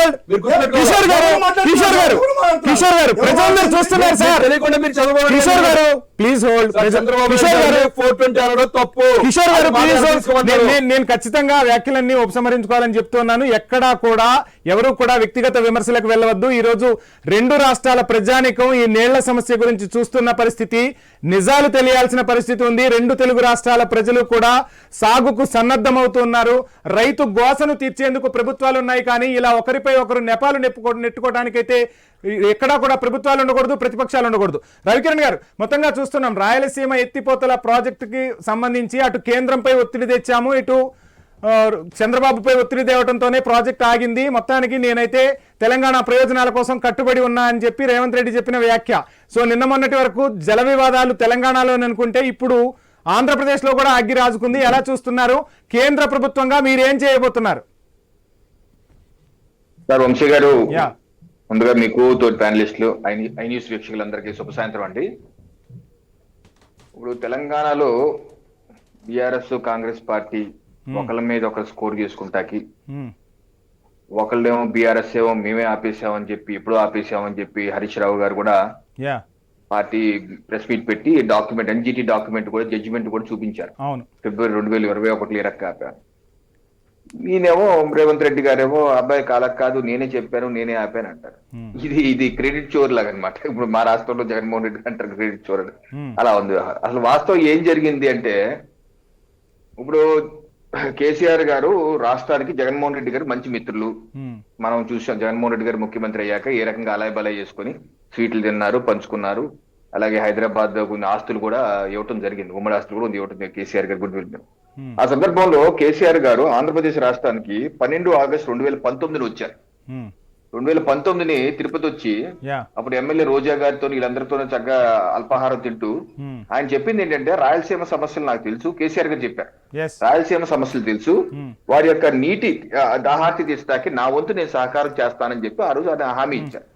[SPEAKER 1] కిషోర్ గారు, కిషోర్ గారు, కిషోర్ గారు, ప్రజలందరూ చూస్తున్నారు సార్.
[SPEAKER 2] తెలియకుండా మీరు చదవాలి.
[SPEAKER 1] Kishore garu please hold.
[SPEAKER 2] చంద్రబాబు
[SPEAKER 1] కిషోర్ గారు,
[SPEAKER 2] 420 అనడం తప్పు.
[SPEAKER 1] కిషోర్ గారు ప్లీజ్
[SPEAKER 2] తీసుకోమంటారు.
[SPEAKER 1] నేను ఖచ్చితంగా వ్యాఖ్యలన్నీ ఉపసంహరించుకోవాలని చెప్తున్నాను. ఎక్కడా కూడా ఎవరు కూడా వ్యక్తిగత విమర్శలకు వెళ్ళవద్దు. ఈ రోజు రెండు రాష్ట్రాల ప్రజానికం ఈ నీళ్ల సమస్య గురించి చూస్తున్న పరిస్థితి, నిజాలు తెలియాల్సిన పరిస్థితి ఉంది. రెండు తెలుగు రాష్ట్రాల ప్రజలు కూడా సాగుకు సన్నద్ధమవుతున్నారు. రైతు గోసను తీర్చేందుకు ప్రభుత్వాలు ఉన్నాయి, కానీ ఇలా ఒకరిపై ఒకరు నెపాలు నెట్టుకోవడానికైతే ఎక్కడా కూడా ప్రభుత్వాలు ఉండకూడదు, ప్రతిపక్షాలు ఉండకూడదు. రవికిరణ్ గారు, మొత్తంగా చూస్తున్నాం రాయలసీమ ఎత్తిపోతల ప్రాజెక్టుకి సంబంధించి అటు కేంద్రంపై ఒత్తిడి తెచ్చాము, ఇటు చంద్రబాబుపై ఒత్తిడి తేవడంతోనే ప్రాజెక్ట్ ఆగింది. మొత్తానికి నేనైతే తెలంగాణ ప్రయోజనాల కోసం కట్టుబడి ఉన్నా అని చెప్పి రేవంత్ రెడ్డి చెప్పిన వ్యాఖ్య. సో నిన్న మొన్నటి వరకు జల వివాదాలు తెలంగాణలోనే అనుకుంటే ఇప్పుడు ఆంధ్రప్రదేశ్లో కూడా అగ్గి రాజుకుంది. ఎలా చూస్తున్నారు? కేంద్ర ప్రభుత్వంగా మీరేం చేయబోతున్నారు?
[SPEAKER 6] సార్ వంశీ గారు,
[SPEAKER 1] యా,
[SPEAKER 6] ముందుగా మీకు తోటి ప్యానలిస్టులు ఐ న్యూస్ వీక్షకులందరికీ శుభ సాయంత్రం అండి. ఇప్పుడు తెలంగాణలో బీఆర్ఎస్ కాంగ్రెస్ పార్టీ ఒకళ్ళ మీద ఒకరు స్కోర్ చేసుకుంటాకి, ఒకళ్ళేమో బీఆర్ఎస్ ఏమో మేమే ఆపేసామని చెప్పి, ఎప్పుడో ఆపేసామని చెప్పి హరీష్ రావు గారు కూడా
[SPEAKER 1] యా,
[SPEAKER 6] పార్టీ ప్రెస్ మీట్ పెట్టి డాక్యుమెంట్, ఎన్జిటి డాక్యుమెంట్ కూడా, జడ్జిమెంట్ కూడా చూపించారు.
[SPEAKER 1] అవును,
[SPEAKER 6] ఫిబ్రవరి 2021 ఇరక్క ఆపారు. ఈయనేమో రేవంత్ రెడ్డి గారేమో అబ్బాయి కాలకు కాదు, నేనే చెప్పాను, నేనే ఆపాను అంటారు. ఇది క్రెడిట్ చోర్ లాగా అనమాట. ఇప్పుడు మా రాష్ట్రంలో జగన్మోహన్ రెడ్డి అంటారు క్రెడిట్ చోర్ అని. అలా ఉంది. అసలు వాస్తవం ఏం జరిగింది అంటే, ఇప్పుడు కేసీఆర్ గారు రాష్ట్రానికి జగన్మోహన్ రెడ్డి గారు మంచి మిత్రులు. మనం చూసాం జగన్మోహన్ రెడ్డి గారు ముఖ్యమంత్రి అయ్యాక ఏ రకంగా అలాయ్ బలాయ్ చేసుకుని స్వీట్లు తిన్నారు, పంచుకున్నారు. అలాగే హైదరాబాద్ కొన్ని ఆస్తులు కూడా ఇవ్వటం జరిగింది, ఉమ్మడి ఆస్తులు కూడా ఇవ్వటం కేసీఆర్ గారు గుడ్ విల్. ఆ సందర్భంలో కేసీఆర్ గారు ఆంధ్రప్రదేశ్ రాష్ట్రానికి 12 ఆగస్టు 2019 వచ్చారు. 2019 తిరుపతి వచ్చి అప్పుడు ఎమ్మెల్యే రోజా గారితో వీళ్ళందరితో చక్కగా అల్పాహారం తింటూ ఆయన చెప్పింది ఏంటంటే, రాయలసీమ సమస్యలు నాకు తెలుసు, కేసీఆర్ గారు చెప్పారు రాయలసీమ సమస్యలు తెలుసు, వారి యొక్క నీటి దాహార్తి తీర్చడానికి నా వంతు నేను సహకారం చేస్తానని చెప్పి ఆ రోజు ఆయన హామీ ఇచ్చారు.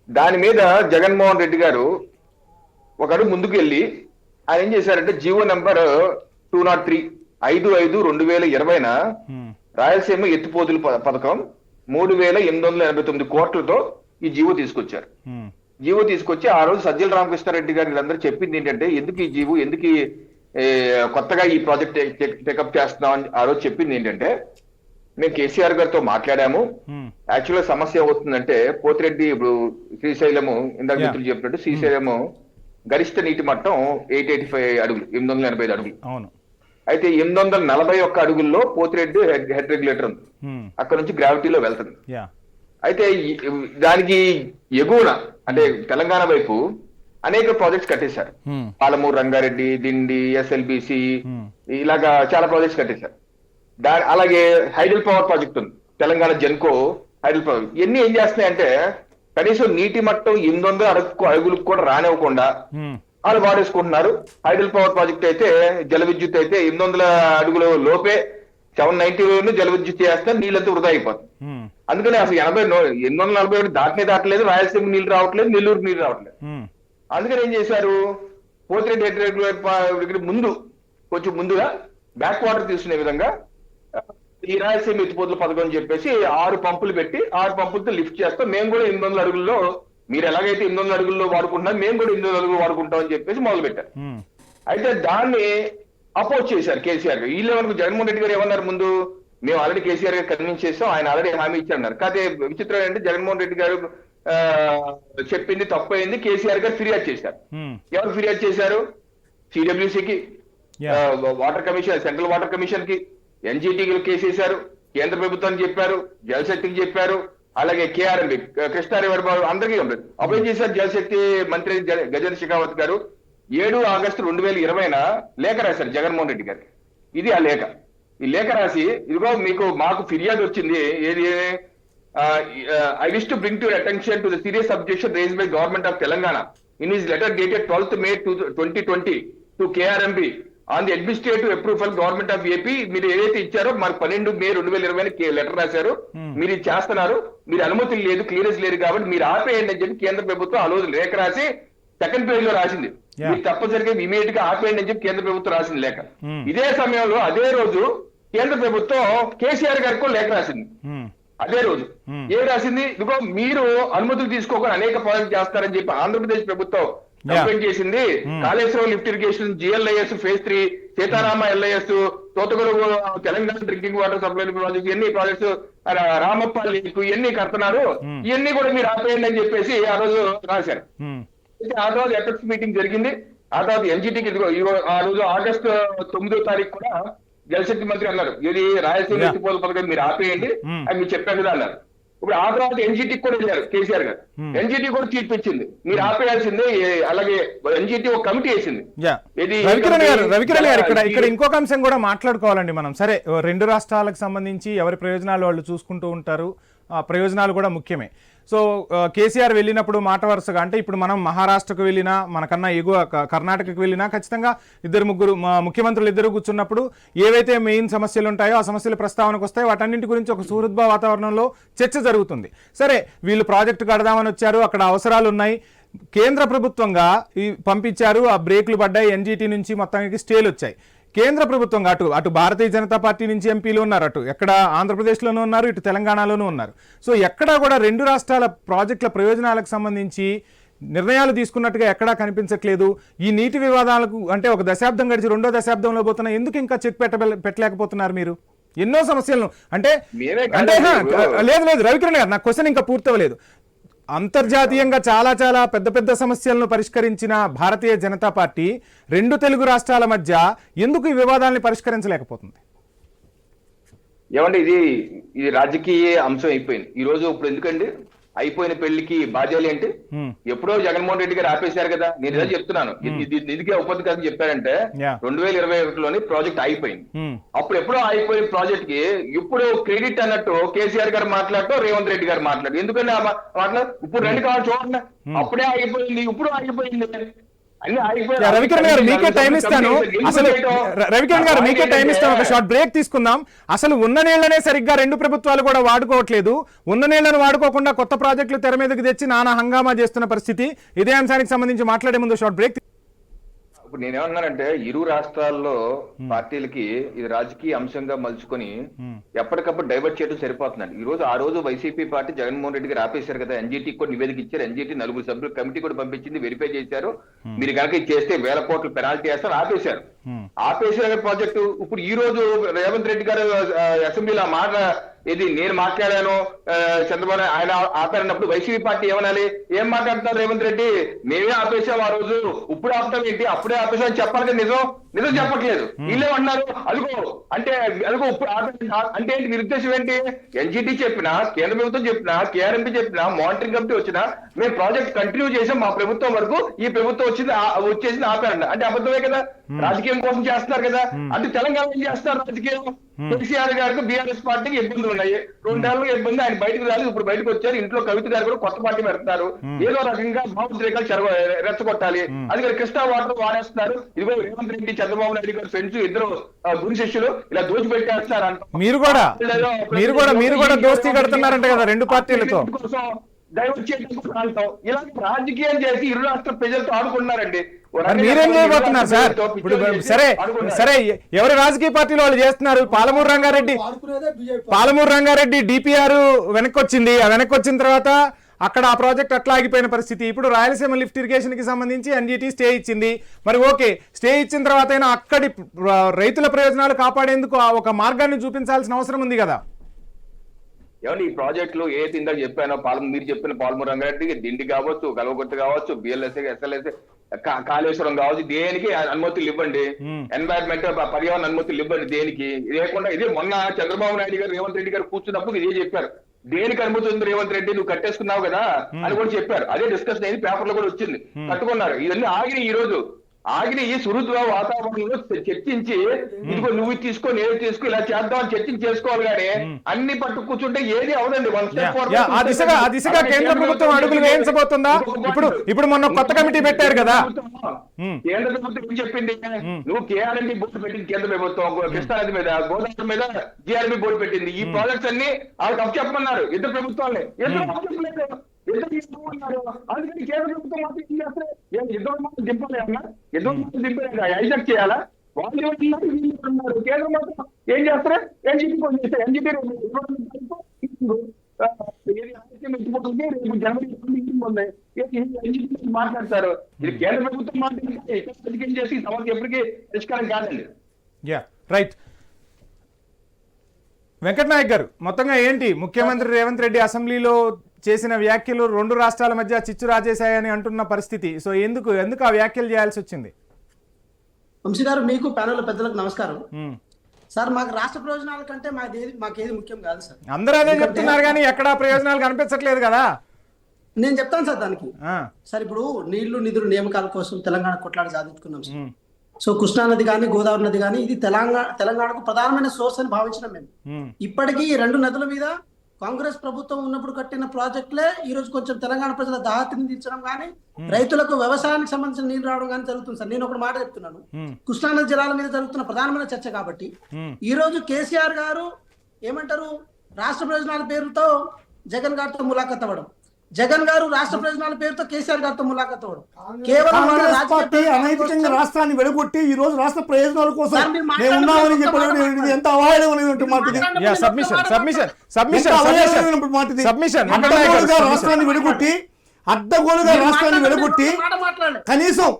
[SPEAKER 6] దాని మీద జగన్మోహన్ రెడ్డి గారు ఒక అడుగు ముందుకు వెళ్ళి ఆయన ఏం చేశారంటే, జీవో నెంబర్ 203 5/5/2020 రాయలసీమ ఎత్తిపోతుల పథకం 3,889 కోట్లతో ఈ జీవో తీసుకొచ్చారు. జీవో తీసుకొచ్చి ఆ రోజు సజ్జల రామకృష్ణారెడ్డి గారు వీళ్ళందరూ చెప్పింది ఏంటంటే, ఎందుకు ఈ జీవో, ఎందుకు కొత్తగా ఈ ప్రాజెక్ట్ టేకప్ చేస్తున్నాం అని ఆ రోజు చెప్పింది ఏంటంటే, మేము కేసీఆర్ గారితో మాట్లాడాము. యాక్చువల్ గా సమస్య ఏమవుతుందంటే, పోతిరెడ్డి ఇప్పుడు శ్రీశైలము ఇందాక మిత్రులు చెప్పినట్టు శ్రీశైలము గరిష్ట నీటి మట్టం 885 అడుగులు, 885 అడుగులు.
[SPEAKER 1] అవును.
[SPEAKER 6] అయితే 841 అడుగుల్లో పోతిరెడ్డి హెడ్ రెగ్యులేటర్ ఉంది. అక్కడ నుంచి గ్రావిటీలో వెళ్తుంది. అయితే దానికి ఎగువన అంటే తెలంగాణ వైపు అనేక ప్రాజెక్ట్స్ కట్టేశారు. పాలమూరు రంగారెడ్డి, దిండి, ఎస్ఎల్బిసి, ఇలాగా చాలా ప్రాజెక్ట్స్ కట్టేశారు. అలాగే హైడల్ పవర్ ప్రాజెక్ట్ ఉంది, తెలంగాణ జెన్కో హైడల్ పవర్. ఇవన్నీ ఏం చేస్తున్నాయంటే కనీసం నీటి మట్టం 800 అడుగులకు కూడా రానివ్వకుండా వాళ్ళు వాడేసుకుంటున్నారు. హైడల్ పవర్ ప్రాజెక్ట్ అయితే జల విద్యుత్ అయితే 800 అడుగుల లోపే 790 జల విద్యుత్ చేస్తే నీళ్ళంతా వృధా అయిపోతుంది. అందుకని అసలు 840 దాటలేదు, రాయలసీమ నీళ్ళు రావట్లేదు, నెల్లూరు నీళ్ళు రావట్లేదు. అందుకని ఏం చేశారు, పోతిరెడ్డి హెడ్ రెగ్యులేటర్ ముందు కొంచెం ముందుగా బ్యాక్ వాటర్ తీసుకునే విధంగా ఈ రాయలసీమ ఎత్తిపోతుల పథకం అని చెప్పేసి 6 పంపులు పెట్టి 6 పంపులతో లిఫ్ట్ చేస్తాం. మేము కూడా 800 అడుగుల్లో, మీరు ఎలాగైతే 800 అడుగుల్లో వాడుకుంటున్నారు మేము కూడా 800 అడుగులు వాడుకుంటాం అని చెప్పేసి మొదలు పెట్టారు. అయితే దాన్ని అపోజ్ చేశారు కేసీఆర్ గారు. వీళ్ళు మనకు జగన్మోహన్ రెడ్డి గారు ఏమన్నారు, ముందు మేము ఆల్రెడీ కేసీఆర్ గారు కన్విన్స్ చేస్తాం, ఆయన ఆల్రెడీ హామీ ఇచ్చారన్నారు. కాకపోతే విచిత్రం ఏంటంటే జగన్మోహన్ రెడ్డి గారు చెప్పింది తప్పైంది, కేసీఆర్ గారు ఫిర్యాదు చేశారు. ఎవరు ఫిర్యాదు చేశారు, సిడబ్ల్యూసీకి, water commission, central water commission కి, ఎన్జిటికి కేసు వేశారు, కేంద్ర ప్రభుత్వానికి చెప్పారు, జలశక్తికి చెప్పారు, అలాగే కేఆర్ఎంబి కృష్ణా రివర్ బాబు అందరికీ ఉండదు. అప్పుడు ఏం చేశారు, జలశక్తి మంత్రి గజేంద్ర షెకావత్ గారు 7 ఆగస్టు 2020 లేఖ రాశారు జగన్మోహన్ రెడ్డి గారికి. ఇది ఆ లేఖ. ఈ లేఖ రాసి, ఇదిగో మాకు ఫిర్యాదు వచ్చింది, ఏది I wish to bring to your attention to the serious objection raised by government of Telangana in his letter dated 12th May 2020 to KRMB on the administrative approval government of AP. మీరు ఏదైతే ఇచ్చారో మాకు 12 మే 2020 లెటర్ రాశారు, మీరు ఇది చేస్తున్నారు, మీరు అనుమతులు లేదు, క్లియరెన్స్ లేదు కాబట్టి మీరు ఆపేయండి అని చెప్పి కేంద్ర ప్రభుత్వం ఆ రోజు లేఖ రాసి సెకండ్ పేజ్ లో రాసింది. మీరు తప్పనిసరిగా ఇమీడియట్ గా ఆపేయండి అని చెప్పి కేంద్ర ప్రభుత్వం రాసింది లేఖ. ఇదే సమయంలో అదే రోజు కేంద్ర ప్రభుత్వం కేసీఆర్ గారికి లేఖ రాసింది. అదే రోజు ఏం రాసింది, ఇదిగో మీరు అనుమతులు తీసుకోకుండా అనేక ప్రాజెక్ట్ చేస్తారని చెప్పి ఆంధ్రప్రదేశ్ ప్రభుత్వం కంప్లైంట్ చేసింది. Kaleshwaram lift irrigation, GLIS phase 3, Sitarama LIS, Thotaguru Telangana drinking water supply project, ఇవన్నీ ప్రాజెక్ట్స్, రామప్ప లీక్ ఇవన్నీ కడుతున్నారు, ఇవన్నీ కూడా మీరు ఆపేయండి అని చెప్పేసి ఆ రోజు రాశారు. ఆ రోజు ఎఫెక్ట్స్ మీటింగ్ జరిగింది. ఆ తర్వాత ఎన్జిటికి ఆ రోజు ఆగస్టు 9వ తారీఖు కూడా జలశక్తి మంత్రి అన్నారు, ఇది రాయలసీమ ఎత్తిపోతల పథకం మీరు ఆపేయండి అని మీరు చెప్పారు కదా అన్నారు. ఇప్పుడు ఆ తర్వాత ఎన్జిటికి కూడా వెళ్ళారు కేసీఆర్ గారు, ఎన్జిటి కూడా తీర్పిచ్చింది మీరు ఆపేయాల్సిందే. అలాగే ఎన్జిటి ఒక కమిటీ వేసింది.
[SPEAKER 1] రవికిరణ్ గారు ఇక్కడ ఇంకొక అంశం కూడా మాట్లాడుకోవాలండి మనం. సరే, 2 రాష్ట్రాలకు సంబంధించి ఎవరి ప్రయోజనాలు వాళ్ళు చూసుకుంటూ ఉంటారు, ఆ ప్రయోజనాలు కూడా ముఖ్యమే. సో కేసీఆర్ వెళ్ళినప్పుడు మాట వరుసగా, అంటే ఇప్పుడు మనం మహారాష్ట్రకు వెళ్ళినా, మనకన్నా ఎగువ కర్ణాటకకు వెళ్ళినా ఖచ్చితంగా 2-3 ముఖ్యమంత్రులు ఇద్దరు కూర్చున్నప్పుడు ఏవైతే మెయిన్ సమస్యలు ఉంటాయో ఆ సమస్యలు ప్రస్తావనకు వస్తాయి. వాటన్నింటి గురించి ఒక సుహృద్భావ వాతావరణంలో చర్చ జరుగుతుంది. సరే, వీళ్ళు ప్రాజెక్టు కడదామని వచ్చారు, అక్కడ అవసరాలు ఉన్నాయి, కేంద్ర ప్రభుత్వంగా పంపించారు, ఆ బ్రేకులు పడ్డాయి, ఎన్జిటి నుంచి మొత్తానికి స్టేలు వచ్చాయి. కేంద్ర ప్రభుత్వంగా అటు భారతీయ జనతా పార్టీ నుంచి ఎంపీలు ఉన్నారు, అటు ఎక్కడ ఆంధ్రప్రదేశ్లోనూ ఉన్నారు, ఇటు తెలంగాణలోనూ ఉన్నారు. సో ఎక్కడా కూడా 2 రాష్ట్రాల ప్రాజెక్టుల ప్రయోజనాలకు సంబంధించి నిర్ణయాలు తీసుకున్నట్టుగా ఎక్కడా కనిపించట్లేదు. ఈ నీటి వివాదాలకు అంటే ఒక దశాబ్దం గడిచి 2వ దశాబ్దంలో పోతున్నా, ఎందుకు ఇంకా చెక్ పెట్టలేకపోతున్నారు మీరు? ఎన్నో సమస్యలను అంటే లేదు రవికిరణ్ గారు, నా క్వశ్చన్ ఇంకా పూర్తవలేదు. అంతర్జాతీయంగా చాలా చాలా పెద్ద సమస్యలను పరిష్కరించిన భారతీయ జనతా పార్టీ 2 తెలుగు రాష్ట్రాల మధ్య ఎందుకు ఈ వివాదాన్ని పరిష్కరించలేకపోతుంది?
[SPEAKER 6] ఏమంటే ఇది రాజకీయ అంశం అయిపోయింది ఈ రోజు. ఇప్పుడు ఎందుకండి అయిపోయిన పెళ్లికి బాధ్యాలి అంటే ఎప్పుడో జగన్మోహన్ రెడ్డి గారు ఆపేశారు కదా. నేను ఇదే చెప్తున్నాను, నిధికే ఉపతి కాదని చెప్పారంటే 2021లోని ప్రాజెక్ట్ అయిపోయింది. అప్పుడు ఎప్పుడో అయిపోయిన ప్రాజెక్ట్ కి ఇప్పుడు క్రెడిట్ అన్నట్టు కేసీఆర్ గారు మాట్లాడటం, రేవంత్ రెడ్డి గారు మాట్లాడు. ఎందుకంటే మాట్లాడు ఇప్పుడు 2 కావాలి చూడండి, అప్పుడే ఆగిపోయింది, ఇప్పుడు ఆగిపోయింది.
[SPEAKER 1] రవికిరణ్ గారు మీకే టైం ఇస్తాను. అసలు రవికిరణ్ గారు మీకే టైం ఇస్తాను, ఒక షార్ట్ బ్రేక్ తీసుకుందాం. అసలు ఉన్న నీళ్లనే సరిగ్గా 2 ప్రభుత్వాలు కూడా వాడుకోవట్లేదు. ఉన్న నీళ్లను వాడుకోకుండా కొత్త ప్రాజెక్టులు తెర మీదకి తెచ్చి నానా హంగామా చేస్తున్న పరిస్థితి. ఇదే అంశానికి సంబంధించి మాట్లాడే ముందు షార్ట్ బ్రేక్.
[SPEAKER 6] ఇప్పుడు నేనేమన్నానంటే ఇరు రాష్ట్రాల్లో పార్టీలకి ఇది రాజకీయ అంశంగా మలుచుకొని ఎప్పటికప్పుడు డైవర్ట్ చేయడం సరిపోతుందండి. ఆ రోజు వైసీపీ పార్టీ జగన్మోహన్ రెడ్డి గారు ఆపేశారు కదా, ఎన్జీటీ కూడా నివేదిక ఇచ్చారు, ఎన్జీటీ 4 సభ్యుల కమిటీ కూడా పంపించింది, వెరిఫై చేశారు, మీరు కనుక ఇది చేస్తే 1000 కోట్ల పెనాల్టీ వేస్తారు, ఆపేశారు. ఆపేసిన ప్రాజెక్టు ఇప్పుడు ఈ రోజు రేవంత్ రెడ్డి గారు అసెంబ్లీలో మాట ఇది నేను మాట్లాడాను చంద్రబాబు ఆయన ఆపారన్నప్పుడు వైసీపీ పార్టీ ఏమనాలి? ఏం మాట్లాడుతున్నారు రేవంత్ రెడ్డి, మేమే ఆపేసాం ఆ రోజు, ఇప్పుడు ఆపటం ఏంటి, అప్పుడే ఆపేసాం అని చెప్పాలి కదా. నిజం చెప్పట్లేదు, వీళ్ళేమన్నారు అదిగో అంటే అదిగో ఇప్పుడు అంటే ఏంటి, మీరు ఉద్దేశం ఏంటి? ఎన్జిటి చెప్పినా, కేంద్ర ప్రభుత్వం చెప్పినా, కేఆర్ఎంపీ చెప్పినా, మానిటరింగ్ కమిటీ వచ్చినా మేము ప్రాజెక్ట్ కంటిన్యూ చేసాం మా ప్రభుత్వం వరకు, ఈ ప్రభుత్వం వచ్చేసింది ఆపారంట అంటే అబద్ధమే కదా. రాజకీయం కోసం చేస్తున్నారు కదా. అంటే తెలంగాణ ఏం చేస్తారు రాజకీయం? కేసీఆర్ గారికి బీఆర్ఎస్ పార్టీకి ఇబ్బందులు ఉన్నాయి, 2 ఏళ్ళకి ఇబ్బంది, ఆయన బయటకు రాలేదు, ఇప్పుడు బయటకు వచ్చారు, ఇంట్లో కవిత గారు కూడా కొత్త పార్టీ పెడతారు, ఏదో రకంగా భావోద్రేకాలు రెచ్చగొట్టాలి, అది కృష్ణా వాటర్ వాడేస్తున్నారు, ఇదిగో రేవంత్ రెడ్డి చంద్రబాబు నాయుడు గారు ఫ్రెండ్స్ ఇద్దరు గురి శిష్యులు ఇలా దోచి పెట్టేస్తారు అంట.
[SPEAKER 1] మీరు కూడా దోస్తీ కడుతున్నారంట కదా 2 పార్టీలతో
[SPEAKER 6] డైవర్ట్ చేయడం. ఇలా రాజకీయం చేసి ఇరు రాష్ట్ర ప్రజలతో ఆడుకుంటున్నారండి.
[SPEAKER 1] మీరేం చేయబోతున్నారు సార్? ఇప్పుడు సరే ఎవరి రాజకీయ పార్టీలు వాళ్ళు చేస్తున్నారు. పాలమూరు రంగారెడ్డి డిపిఆర్ వెనక్కి వచ్చింది, ఆ వెనక్కి వచ్చిన తర్వాత అక్కడ ఆ ప్రాజెక్ట్ అట్లా ఆగిపోయిన పరిస్థితి. ఇప్పుడు రాయలసీమ లిఫ్ట్ ఇరిగేషన్ కి సంబంధించి ఎన్జిటి స్టే ఇచ్చింది. మరి ఓకే, స్టే ఇచ్చిన తర్వాత అయినా అక్కడి రైతుల ప్రయోజనాలు కాపాడేందుకు ఒక మార్గాన్ని చూపించాల్సిన అవసరం ఉంది కదా.
[SPEAKER 6] ఏమండి ఈ ప్రాజెక్టులు ఏది ఇందాక చెప్పానో మీరు చెప్పిన పాలమూరు రంగారెడ్డి దిండి కావచ్చు, గలవగొట్టు కావచ్చు, బిఎల్ఎస్ఏ ఎస్ఎల్ఎస్ఏ కాళేశ్వరం కావచ్చు, దేనికి అనుమతులు ఇవ్వండి, ఎన్వైరన్మెంట్ పర్యావరణ అనుమతులు ఇవ్వండి, దేనికి లేకుండా ఇదే మొన్న చంద్రబాబు నాయుడు గారు రేవంత్ రెడ్డి గారు కూర్చున్నప్పుడు ఇదే చెప్పారు, దేనికి అనుమతి ఉంది రేవంత్ రెడ్డి నువ్వు కట్టేసుకున్నావు కదా అని కూడా చెప్పారు. అదే డిస్కషన్ అయింది, పేపర్ లో కూడా వచ్చింది, కట్టుకున్నారు. ఇవన్నీ ఆగినాయి, ఈ రోజు ఆగినాయి. ఈ సుహృద్భావ వాతావరణంలో చర్చించి ఇదిగో నువ్వు తీసుకో నేను తీసుకో ఇలా చేద్దామని చర్చించి చేసుకోవాలి కానీ అన్ని పట్టు కూర్చుంటే ఏది అవదండి.
[SPEAKER 1] ఆ దిశగా కేంద్ర ప్రభుత్వం అడుగులు వేయించబోతుందా? ఇప్పుడు మొన్న కొత్త కమిటీ పెట్టారు కదా,
[SPEAKER 6] కేంద్ర ప్రభుత్వం ఏం చెప్పింది? నువ్వు కేఆర్ఎంపీ బోర్డు పెట్టింది కేంద్ర ప్రభుత్వం, కృష్ణానది మీద గోదావరి మీద జిఆర్బీ బోర్డు పెట్టింది. ఈ ప్రాజెక్ట్స్ అన్ని వాళ్ళకి అప్పచెప్పమన్నారు ఇద్దరు ప్రభుత్వాలని. అందుకని కేంద్ర ప్రభుత్వం మాత్రం ఏం చేస్తే ఇద్దరు మాత్రం దింపాలి అన్నా, ఇద్దరు మాత్రం దింపాలి హైజాక్ చేయాలా? వాళ్ళు ఏమంటున్నారు, కేంద్రం మాత్రం ఏం చేస్తారు? ఎన్జిటి కోసం చేస్తారు. ఎన్జిటి మాట్లాడతారు. ఇది కేంద్ర ప్రభుత్వం మాట్లాడితే చేసి సమస్య ఎప్పటికీ పరిష్కారం కాదండి.
[SPEAKER 1] రైట్. వెంకటనాయక్ గారు, మొత్తంగా ఏంటి ముఖ్యమంత్రి రేవంత్ రెడ్డి అసెంబ్లీలో చేసిన వ్యాఖ్యలు 2 రాష్ట్రాల మధ్య చిచ్చు రాజేశాయని అంటున్న పరిస్థితి. సో ఎందుకు ఆ వ్యాఖ్యలు చేయాల్సి వచ్చింది?
[SPEAKER 5] వంశీ గారు, మీకు ప్యానెల్ పెద్దలకు నమస్కారం సార్. మాకు రాష్ట్ర ప్రయోజనాల కంటే మాకేది ముఖ్యం కాదు సార్.
[SPEAKER 1] అందరూ అదే చెప్తున్నారు కానీ ఎక్కడా ప్రయోజనాలు కనిపించట్లేదు కదా.
[SPEAKER 5] నేను చెప్తాను సార్ దానికి. సార్ ఇప్పుడు నీళ్లు నిధులు నియామకాల కోసం తెలంగాణ కొట్లాడి సాధించుకున్నాం సార్. సో కృష్ణా నది కానీ గోదావరి నది కానీ ఇది తెలంగాణకు ప్రధానమైన సోర్స్ అని భావించినాం మేము. ఇప్పటికీ 2 నదుల మీద కాంగ్రెస్ ప్రభుత్వం ఉన్నప్పుడు కట్టిన ప్రాజెక్టులే ఈ రోజు కొంచెం తెలంగాణ ప్రజల దాహతిని తీర్చడం కానీ రైతులకు వ్యవసాయానికి సంబంధించిన నీళ్లు రావడం కానీ జరుగుతుంది సార్. నేను ఒక మాట చెప్తున్నాను, కృష్ణానది జలాల మీద జరుగుతున్న ప్రధానమైన చర్చ కాబట్టి ఈ రోజు కేసీఆర్ గారు ఏమంటారు, రాష్ట్ర ప్రయోజనాల పేరుతో జగన్ గారితో ములాఖత్ అవ్వడం, జగన్ గారు రాష్ట్ర ప్రయోజనాల పేరుతో కేసీఆర్ గారితో ములాఖత్ అవ్వడం, కేవలం
[SPEAKER 4] అనైతికంగా రాష్ట్రాన్ని వెడగొట్టి ఈ రోజు రాష్ట్ర ప్రయోజనాల కోసం ఉన్నామని చెప్పడం ఎంత అవాయిడమైనటువంటి మాట. రాష్ట్రాన్ని వెడగొట్టి అడ్డగోలుగా రాష్ట్రాన్ని వెడగొట్టి కనీసం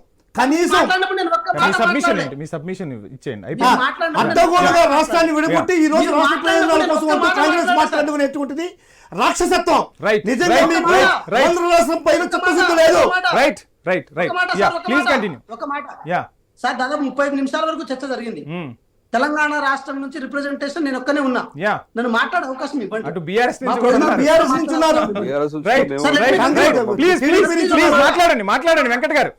[SPEAKER 4] అడ్డగోలుగా రాష్ట్రాన్ని విడగొట్టి ఈ రోజు రాష్ట్ర ప్రయోజనాల కోసం కాంగ్రెస్ మాట్లాడుకునేటువంటిది రాక్షసత్వం. నిజంగా మీకు ఆంధ్ర రాష్ట్రం పైన చిత్తశుద్ధి లేదు.
[SPEAKER 5] ఒక మాట సార్, దాదాపు 35 నిమిషాల వరకు చర్చ జరిగింది. తెలంగాణ రాష్ట్రం నుంచి రిప్రజెంటేషన్ నేను ఒక్కనే ఉన్నా, నన్ను మాట్లాడే అవకాశం ఇవ్వండి.
[SPEAKER 1] మాట్లాడండి వెంకట్ గారు.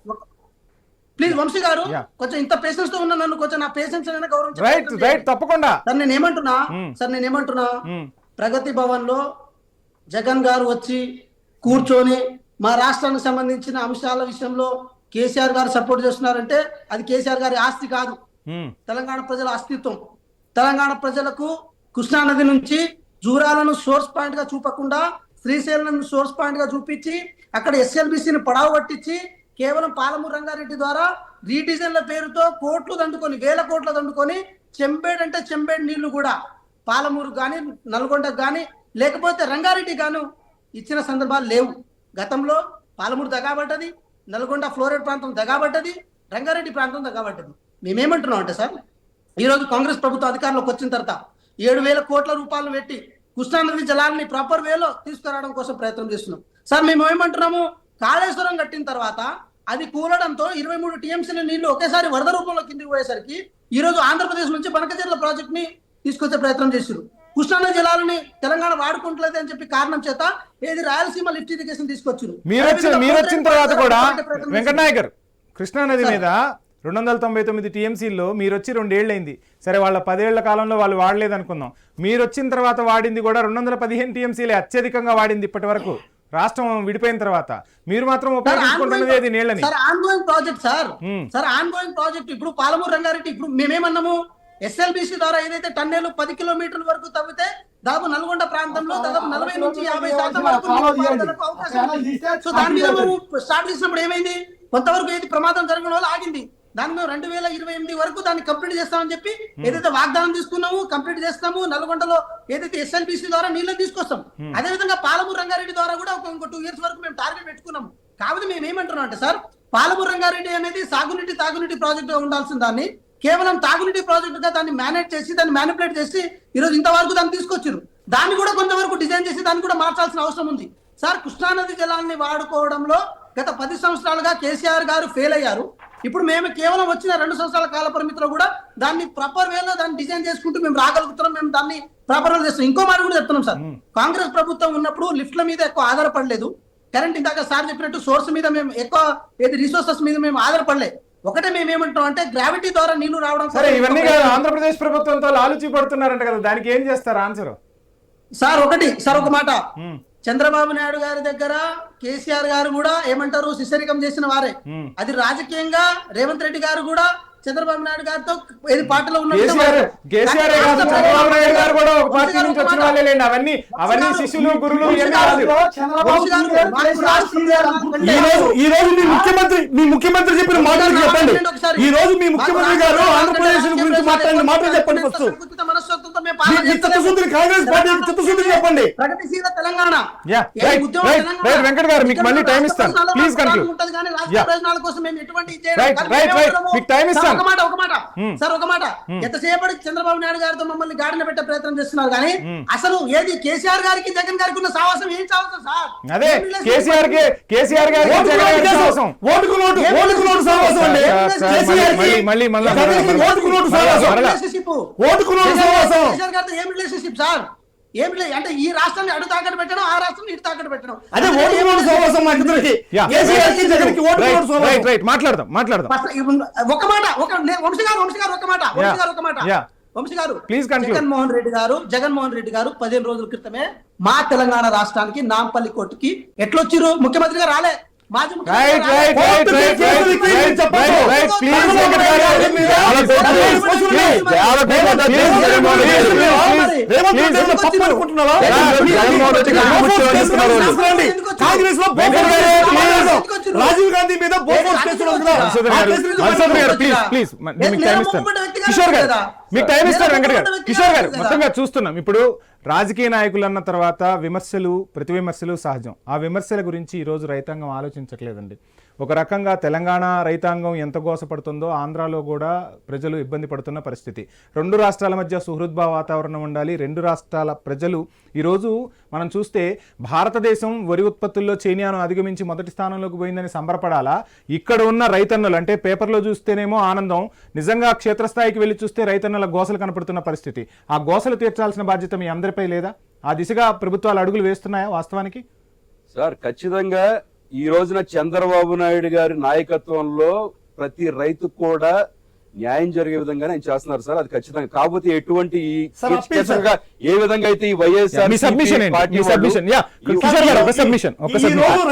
[SPEAKER 5] ప్లీజ్ వంశీ గారు, కొంచెం ఇంత పేషెన్స్ తో ఉన్నా నన్ను కొంచెం నా పేషెన్స్ గౌరవించండి.
[SPEAKER 1] తప్పకుండా
[SPEAKER 5] సార్ నేను ఏమంటున్నా ప్రగతి భవన్ లో జగన్ గారు వచ్చి కూర్చొని మా రాష్ట్రానికి సంబంధించిన అంశాల విషయంలో కేసీఆర్ గారు సపోర్ట్ చేస్తున్నారంటే అది కేసీఆర్ గారి ఆస్తి కాదు, తెలంగాణ ప్రజల అస్తిత్వం. తెలంగాణ ప్రజలకు కృష్ణానది నుంచి జూరాలను సోర్స్ పాయింట్ గా చూపకుండా శ్రీశైలం సోర్స్ పాయింట్ గా చూపించి అక్కడ ఎస్ఎల్బిసిని పడావ పట్టించి కేవలం పాలమూరు రంగారెడ్డి ద్వారా రీడిజైన్ల పేరుతో కోట్లు దండుకొని, వేల కోట్లు దండుకొని చెంబేడ్ అంటే చెంబేడ్ నీళ్లు కూడా పాలమూరు కానీ, నల్గొండకు కానీ, లేకపోతే రంగారెడ్డి గాను ఇచ్చిన సందర్భాలు లేవు. గతంలో పాలమూరు దగాబడ్డది, నల్గొండ ఫ్లోరైడ్ ప్రాంతం దగాబడ్డది, రంగారెడ్డి ప్రాంతం దగాబడ్డది. మేమేమంటున్నాం అంటే సార్, ఈరోజు కాంగ్రెస్ ప్రభుత్వం అధికారంలోకి వచ్చిన తర్వాత 7,000 కోట్ల రూపాయలు పెట్టి కృష్ణానది జలాన్ని ప్రాపర్ వేలో తీసుకురావడం కోసం ప్రయత్నం చేస్తున్నాం. సార్ మేము ఏమంటున్నాము, కాళేశ్వరం కట్టిన తర్వాత అది కూలడంతో 23 టీఎంసీల నీళ్లు ఒకేసారి వరద రూపంలో కిందికి పోయేసరికి ఈ రోజు ఆంధ్రప్రదేశ్ నుంచి బనకచెర్ల ప్రాజెక్ట్ ని తీసుకొచ్చే ప్రయత్నం చేశారు. కృష్ణానది జలాలని తెలంగాణ వాడుకుంటలేదు అని చెప్పి కారణం చేత ఏది రాయలసీమ లిఫ్ట్ ఇరిగేషన్ తీసుకొచ్చారు.
[SPEAKER 1] మీరు వచ్చిన తర్వాత కూడా వెంకటనాయక్ గారు కృష్ణానది మీద 299 టీఎంసీల్లో మీరు వచ్చి 2 ఏళ్ళైంది. సరే, వాళ్ళ 10 ఏళ్ల కాలంలో వాళ్ళు వాడలేదు అనుకుందాం. మీరు వచ్చిన తర్వాత వాడింది కూడా 215 టీఎంసీలే అత్యధికంగా వాడింది ఇప్పటి వరకు రాష్ట్రం విడిపోయిన తర్వాత. మీరు మాత్రం ఉపయోగించుకుంటున్నది నీళ్ళని.
[SPEAKER 5] Sir ongoing project sir ongoing project. ఇప్పుడు పాలమూరు రంగారెడ్డి ఇప్పుడు మేమేమన్నాము, ఎస్ఎల్బిసి ద్వారా ఏదైతే టన్నేలు 10 కిలోమీటర్ల వరకు తవ్వితే దాదాపు నల్గొండ ప్రాంతంలో దాదాపు 40 నుంచి 50% వరకు అవకాశం ఉంది. సో దాని మీద మేము స్టార్ట్ చేసినప్పుడు ఏమైంది, కొంతవరకు ఏది ప్రమాదం జరిగిన వాళ్ళు ఆగింది. దాని మేము 2028 వరకు దాన్ని కంప్లీట్ చేస్తామని చెప్పి ఏదైతే వాగ్దానం తీసుకున్నాము కంప్లీట్ చేస్తాము. నల్గొండలో ఏదైతే ఎస్ఎల్బిసి ద్వారా నీళ్ళని తీసుకొస్తాం, అదే విధంగా పాలమూరు రంగారెడ్డి ద్వారా కూడా ఇంకో 2 years వరకు మేము టార్గెట్ పెట్టుకున్నాము. కాబట్టి మేము ఏమంటున్నాం అంటే సార్, పాలమూరు రంగారెడ్డి అనేది తాగునీటి ప్రాజెక్ట్ గా ఉండాల్సిన దాన్ని కేవలం తాగునీటి ప్రాజెక్ట్ గా దాన్ని మేనేజ్ చేసి దాన్ని మ్యానిపులేట్ చేసి ఈ రోజు ఇంతవరకు దాన్ని తీసుకొచ్చారు. దాన్ని కూడా కొంతవరకు డిజైన్ చేసి దాన్ని కూడా మార్చాల్సిన అవసరం ఉంది. సార్ కృష్ణానది జలాన్ని వాడుకోవడంలో గత 10 సంవత్సరాలుగా కేసీఆర్ గారు ఫెయిల్ అయ్యారు. ఇప్పుడు మేము కేవలం వచ్చిన 2 సంవత్సరాల కాల పరిమితిలో కూడా దాన్ని ప్రాపర్ వేలో దాన్ని డిజైన్ చేసుకుంటూ మేము రాగలుగుతున్నాం. మేము దాన్ని ప్రాపర్ వేలో చేస్తాం. ఇంకో మాట కూడా చెప్తున్నాం సార్, కాంగ్రెస్ ప్రభుత్వం ఉన్నప్పుడు లిఫ్ట్ల మీద ఎక్కువ ఆధారపడలేదు. కరెంట్ ఇందాక సార్ చెప్పినట్టు సోర్స్ మీద మేము ఎక్కువ రిసోర్సెస్ మీద మేము ఆధారపడలేదు. ఒకటే మేము ఏమంటాం అంటే గ్రావిటీ ద్వారా నీళ్లు రావడం.
[SPEAKER 1] సరే, ఇవన్నీ ఆంధ్రప్రదేశ్ ప్రభుత్వంతో లాలుచి పడుతున్నారంట కదా, దానికి ఏం చేస్తారు ఆన్సర్?
[SPEAKER 5] సార్ ఒక మాట, చంద్రబాబు నాయుడు గారి దగ్గర కేసీఆర్ గారు కూడా ఏమంటారు శిష్యరికం చేసిన వారే. అది రాజకీయంగా రేవంత్ రెడ్డి గారు కూడా చంద్రబాబు నాయుడు గారితో ఏది పార్టీలో ఉన్న
[SPEAKER 1] అవన్నీ శిష్యులు గురులు
[SPEAKER 4] ఈ రోజు మీ ముఖ్యమంత్రి చెప్పిన మాటలు చెప్పండి. ఈ రోజు మీ ముఖ్యమంత్రి గారు ఆంధ్రప్రదేశ్ గురించి మాట్లాడిన మాటలు చెప్పండి. ఫస్ట్ చిత్తశుద్ధి కాంగ్రెస్ పార్టీ చిత్తశుద్ధి చెప్పండి.
[SPEAKER 5] ప్రగతిశీల తెలంగాణ
[SPEAKER 1] వెంకట్ గారు మీకు మళ్ళీ టైం ఇస్తాను. Please conclude.
[SPEAKER 5] ప్రయోజనాల కోసం మేము ఎటువంటి
[SPEAKER 1] మీకు టైం ఇస్తాను.
[SPEAKER 5] ఒక మాట ఎంతసేపటి చంద్రబాబు నాయుడు గారితో మమ్మల్ని గాడిన పెట్టే ప్రయత్నం చేస్తున్నారు కానీ అసలు ఏది కేసీఆర్ గారికి జగన్ గారికి ఉన్న సావాసం ఏం సావాసం సార్?
[SPEAKER 1] అదే కేసీఆర్ గారికి
[SPEAKER 5] ఏం రిలేషన్షిప్ సార్? ఏం లేదు అంటే ఈ రాష్ట్రాన్ని అడు తాకట్టు పెట్టడం, ఆ రాష్ట్రాన్ని ఇటు తాకట్టు పెట్టడం.
[SPEAKER 1] మాట్లాడదాం.
[SPEAKER 5] వంశీ గారు జగన్మోహన్ రెడ్డి గారు 15 రోజుల క్రితమే మా తెలంగాణ రాష్ట్రానికి నాంపల్లి కోర్టుకి ఎట్లొచ్చిరు? ముఖ్యమంత్రిగా రాలే, మాజీ
[SPEAKER 4] రాజీవ్ గాంధీ మీద
[SPEAKER 1] మీకు టైం ఇస్తాను వెంకట గారు. కిషోర్ గారు, మొత్తంగా చూస్తున్నాం ఇప్పుడు రాజకీయ నాయకులు అన్న తర్వాత విమర్శలు ప్రతి విమర్శలు సహజం. ఆ విమర్శల గురించి ఈరోజు రైతాంగం ఆలోచించట్లేదండి. ఒక రకంగా తెలంగాణ రైతాంగం ఎంత గోసపడుతుందో ఆంధ్రాలో కూడా ప్రజలు ఇబ్బంది పడుతున్న పరిస్థితి. 2 రాష్ట్రాల మధ్య సుహృద్భావ వాతావరణం ఉండాలి. 2 రాష్ట్రాల ప్రజలు ఈరోజు మనం చూస్తే భారతదేశం వరి ఉత్పత్తుల్లో చైనాను అధిగమించి మొదటి స్థానంలోకి పోయిందని సంబరపడాలా? ఇక్కడ ఉన్న రైతన్నులు అంటే పేపర్లో చూస్తేనేమో ఆనందం, నిజంగా క్షేత్రస్థాయికి వెళ్ళి చూస్తే రైతన్నుల గోసలు కనపడుతున్న పరిస్థితి. ఆ గోసలు తీర్చాల్సిన బాధ్యత మీ అందరిపై లేదా? ఆ దిశగా ప్రభుత్వాలు అడుగులు వేస్తున్నాయా వాస్తవానికి?
[SPEAKER 2] సార్ ఖచ్చితంగా ఈ రోజున చంద్రబాబు నాయుడు గారి నాయకత్వంలో ప్రతి రైతు కూడా న్యాయం జరిగే విధంగా ఆయన చేస్తున్నారు సార్. అది ఖచ్చితంగా. కాకపోతే ఎటువంటి ఏ విధంగా అయితే ఈ వైఎస్ఆర్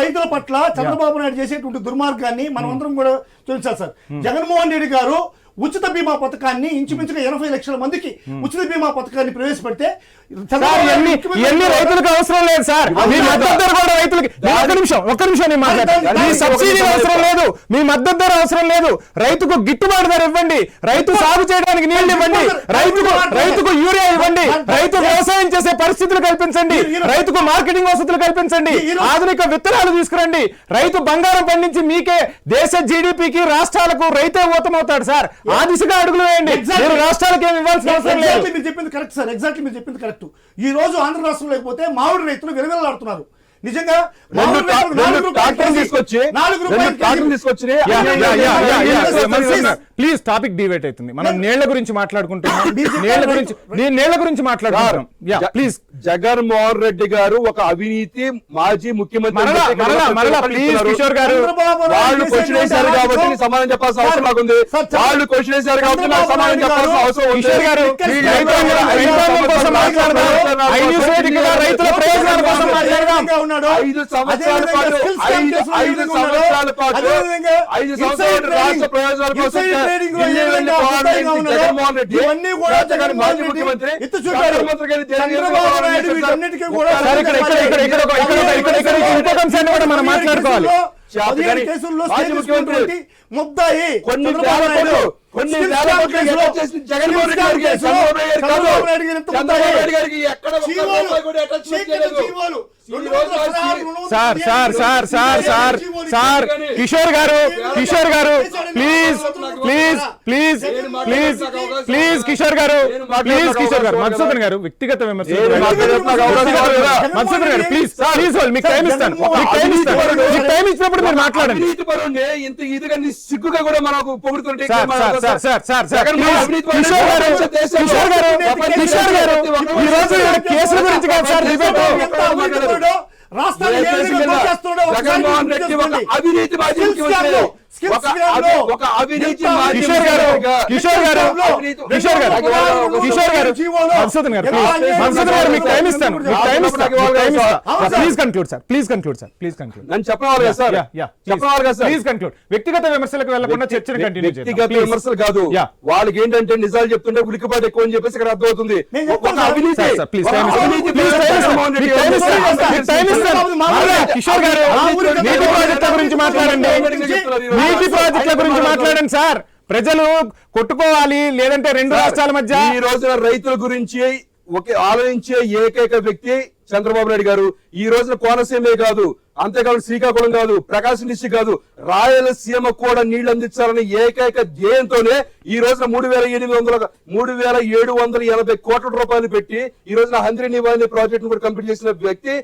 [SPEAKER 4] రైతుల పట్ల చంద్రబాబు నాయుడు చేసేటువంటి దుర్మార్గాన్ని మనం అందరం కూడా చూపించాలి సార్. జగన్మోహన్ రెడ్డి గారు ఉచిత బీమా పథకాన్ని ఇంచుమించుగా 80 లక్షల మందికి ఉచిత బీమా పథకాన్ని ప్రవేశపెడితే
[SPEAKER 1] సార్ ఇవన్నీ రైతులకు అవసరం లేదు సార్. మీ మద్దతు ధర కూడా రైతులకి ఒక్క నిమిషం నేను మాట్లాడతాను. మీ సబ్సిడీ అవసరం లేదు, మీ మద్దతు ధర అవసరం లేదు. రైతుకు గిట్టుబాటు ధర ఇవ్వండి, రైతు సాగు చేయడానికి నీళ్లు ఇవ్వండి, రైతుకు యూరియా ఇవ్వండి, రైతు వ్యవసాయం చేసే పరిస్థితులు కల్పించండి, రైతుకు మార్కెటింగ్ వసతులు కల్పించండి, ఆధునిక విత్తనాలు తీసుకురండి. రైతు బంగారం పండించి మీకే దేశ జీడిపికి రాష్ట్రాలకు రైతే ఊతమవుతాడు సార్. ఆ దిశగా అడుగులు వేయండి. మీరు రాష్ట్రాలకు ఏమి ఇవ్వాల్సిన అవసరం లేదు.
[SPEAKER 4] మీరు చెప్పింది కరెక్ట్ సార్, ఎగ్జాక్ట్లీ మీరు చెప్పింది కరెక్ట్. ఈ రోజు ఆంధ్ర రాష్ట్రం లేకపోతే మామిడి రైతులు విలవిలలాడుతున్నారు. నిజంగా
[SPEAKER 1] ప్లీజ్ టాపిక్ డివేట్ అవుతుంది. మనం నీళ్ల గురించి మాట్లాడుకుంటున్నాం. నీళ్ల గురించి మాట్లాడుకుంటున్నాం. ప్లీజ్.
[SPEAKER 2] జగన్మోహన్ రెడ్డి గారు ఒక అవినీతి మాజీ ముఖ్యమంత్రి
[SPEAKER 1] కిషోర్ గారు
[SPEAKER 2] వాళ్ళు క్వశ్చన్ వేశారు కాబట్టి సమాధానం చెప్పాల్సిన అవసరం నాకుంది. వాళ్ళు క్వశ్చన్ వేశారు కాబట్టి నాకు సమాధానం చెప్పాల్సిన అవసరం ఉంది.
[SPEAKER 1] కిషోర్ గారు రైతాంగం కోసం మాట్లాడదాం, రైతుల ప్రయోజనాల కోసం మాట్లాడదాం.
[SPEAKER 2] 5 సంవత్సరాల పాటు రాష్ట్ర ప్రయోజనాల కోసం జగన్మోహన్ రెడ్డి మాజీ ముఖ్యమంత్రి
[SPEAKER 1] మనం మాట్లాడుకోవాలి.
[SPEAKER 4] ముద్దాయి
[SPEAKER 2] కొన్ని జగన్మోహన్ రెడ్డి గారికి ఎక్కడ
[SPEAKER 1] sir sir sir sir sir sir Kishore garu please please please please please Kishore garu Madhusudan గారు వ్యక్తిగత విమర్శలు మధుసూదన్ గారు ప్లీజ్ ప్లీజ్ మీకు టైం ఇస్తాను. మీకు టైం ఇచ్చినప్పుడు మీరు మాట్లాడండి.
[SPEAKER 2] ఇంత ఇదిగా సిగ్గుగా కూడా మనకు పొగుడుతుంటే
[SPEAKER 1] కిషోర్ గారు ఈ రోజు కేసుల గురించి కాదు సార్ డిబేట్.
[SPEAKER 2] జగన్మోహన్ రెడ్డి ఒక అవినీతి మాజీ ముఖ్యమంత్రి, ఒక అవినీతి
[SPEAKER 1] కిషోర్ గారు మధుసూదన్ గారు మీకు టైం ఇస్తాను. Please conclude sir, please conclude sir, please conclude.
[SPEAKER 2] నన్ను చెప్పవాలి కదా సార్, చెప్పవాలి కదా సార్.
[SPEAKER 1] Please conclude. వ్యక్తిగత విమర్శలకు వెళ్లకుండా చర్చను కంటిన్యూ చేద్దాం.
[SPEAKER 2] వ్యక్తిగత విమర్శలు కాదు, వాళ్ళకి ఏంటంటే నిజాలు చెప్తుంటే ఉలికిపాటు ఎక్కువ అని చెప్పేసి ఇక్కడ అర్థమవుతుంది.
[SPEAKER 1] కిషోర్ గారు నీటి ప్రాజెక్టుల గురించి మాట్లాడండి, నీటి ప్రాజెక్టుల గురించి మాట్లాడండి సార్. ప్రజలు కొట్టుకోవాలి, లేదంటే రెండు రాష్ట్రాల మధ్య.
[SPEAKER 2] ఈ రోజున రైతుల గురించి ఆలోచించే ఏకైక వ్యక్తి చంద్రబాబు నాయుడు గారు. ఈ రోజున కోనసీమే కాదు, అంతేకాదు శ్రీకాకుళం కాదు, ప్రకాశం డిస్ట్రిక్ట్ కాదు, రాయలసీమ కూడా నీళ్లు అందించాలని ఏకైక ధ్యేయంతోనే ఈ రోజున 3,780 కోట్ల రూపాయలు పెట్టి ఈ రోజున హంద్రీ నివాని ప్రాజెక్ట్ కూడా కంప్లీట్ చేసిన వ్యక్తి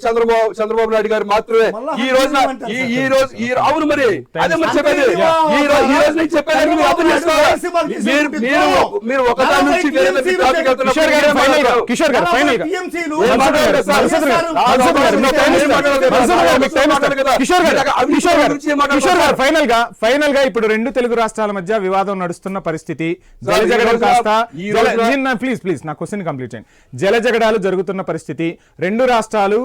[SPEAKER 2] చంద్రబాబు నాయుడు గారు మాత్రమే. ఈ రోజున అవును మరి అదే మరి చెప్పేది. ఈ రోజు నుంచి చెప్పేది మీరు ఒక దాని నుంచి
[SPEAKER 1] కిషోర్ గారు ఫైనల్ గా ఇప్పుడు రెండు తెలుగు రాష్ట్రాల మధ్య వివాదం నడుస్తున్న పరిస్థితి. జలజగడం కాస్త ప్లీజ్ నా క్వశ్చన్ కంప్లీట్ చేయండి. జలజగడాలు జరుగుతున్న పరిస్థితి. రెండు రాష్ట్రాలు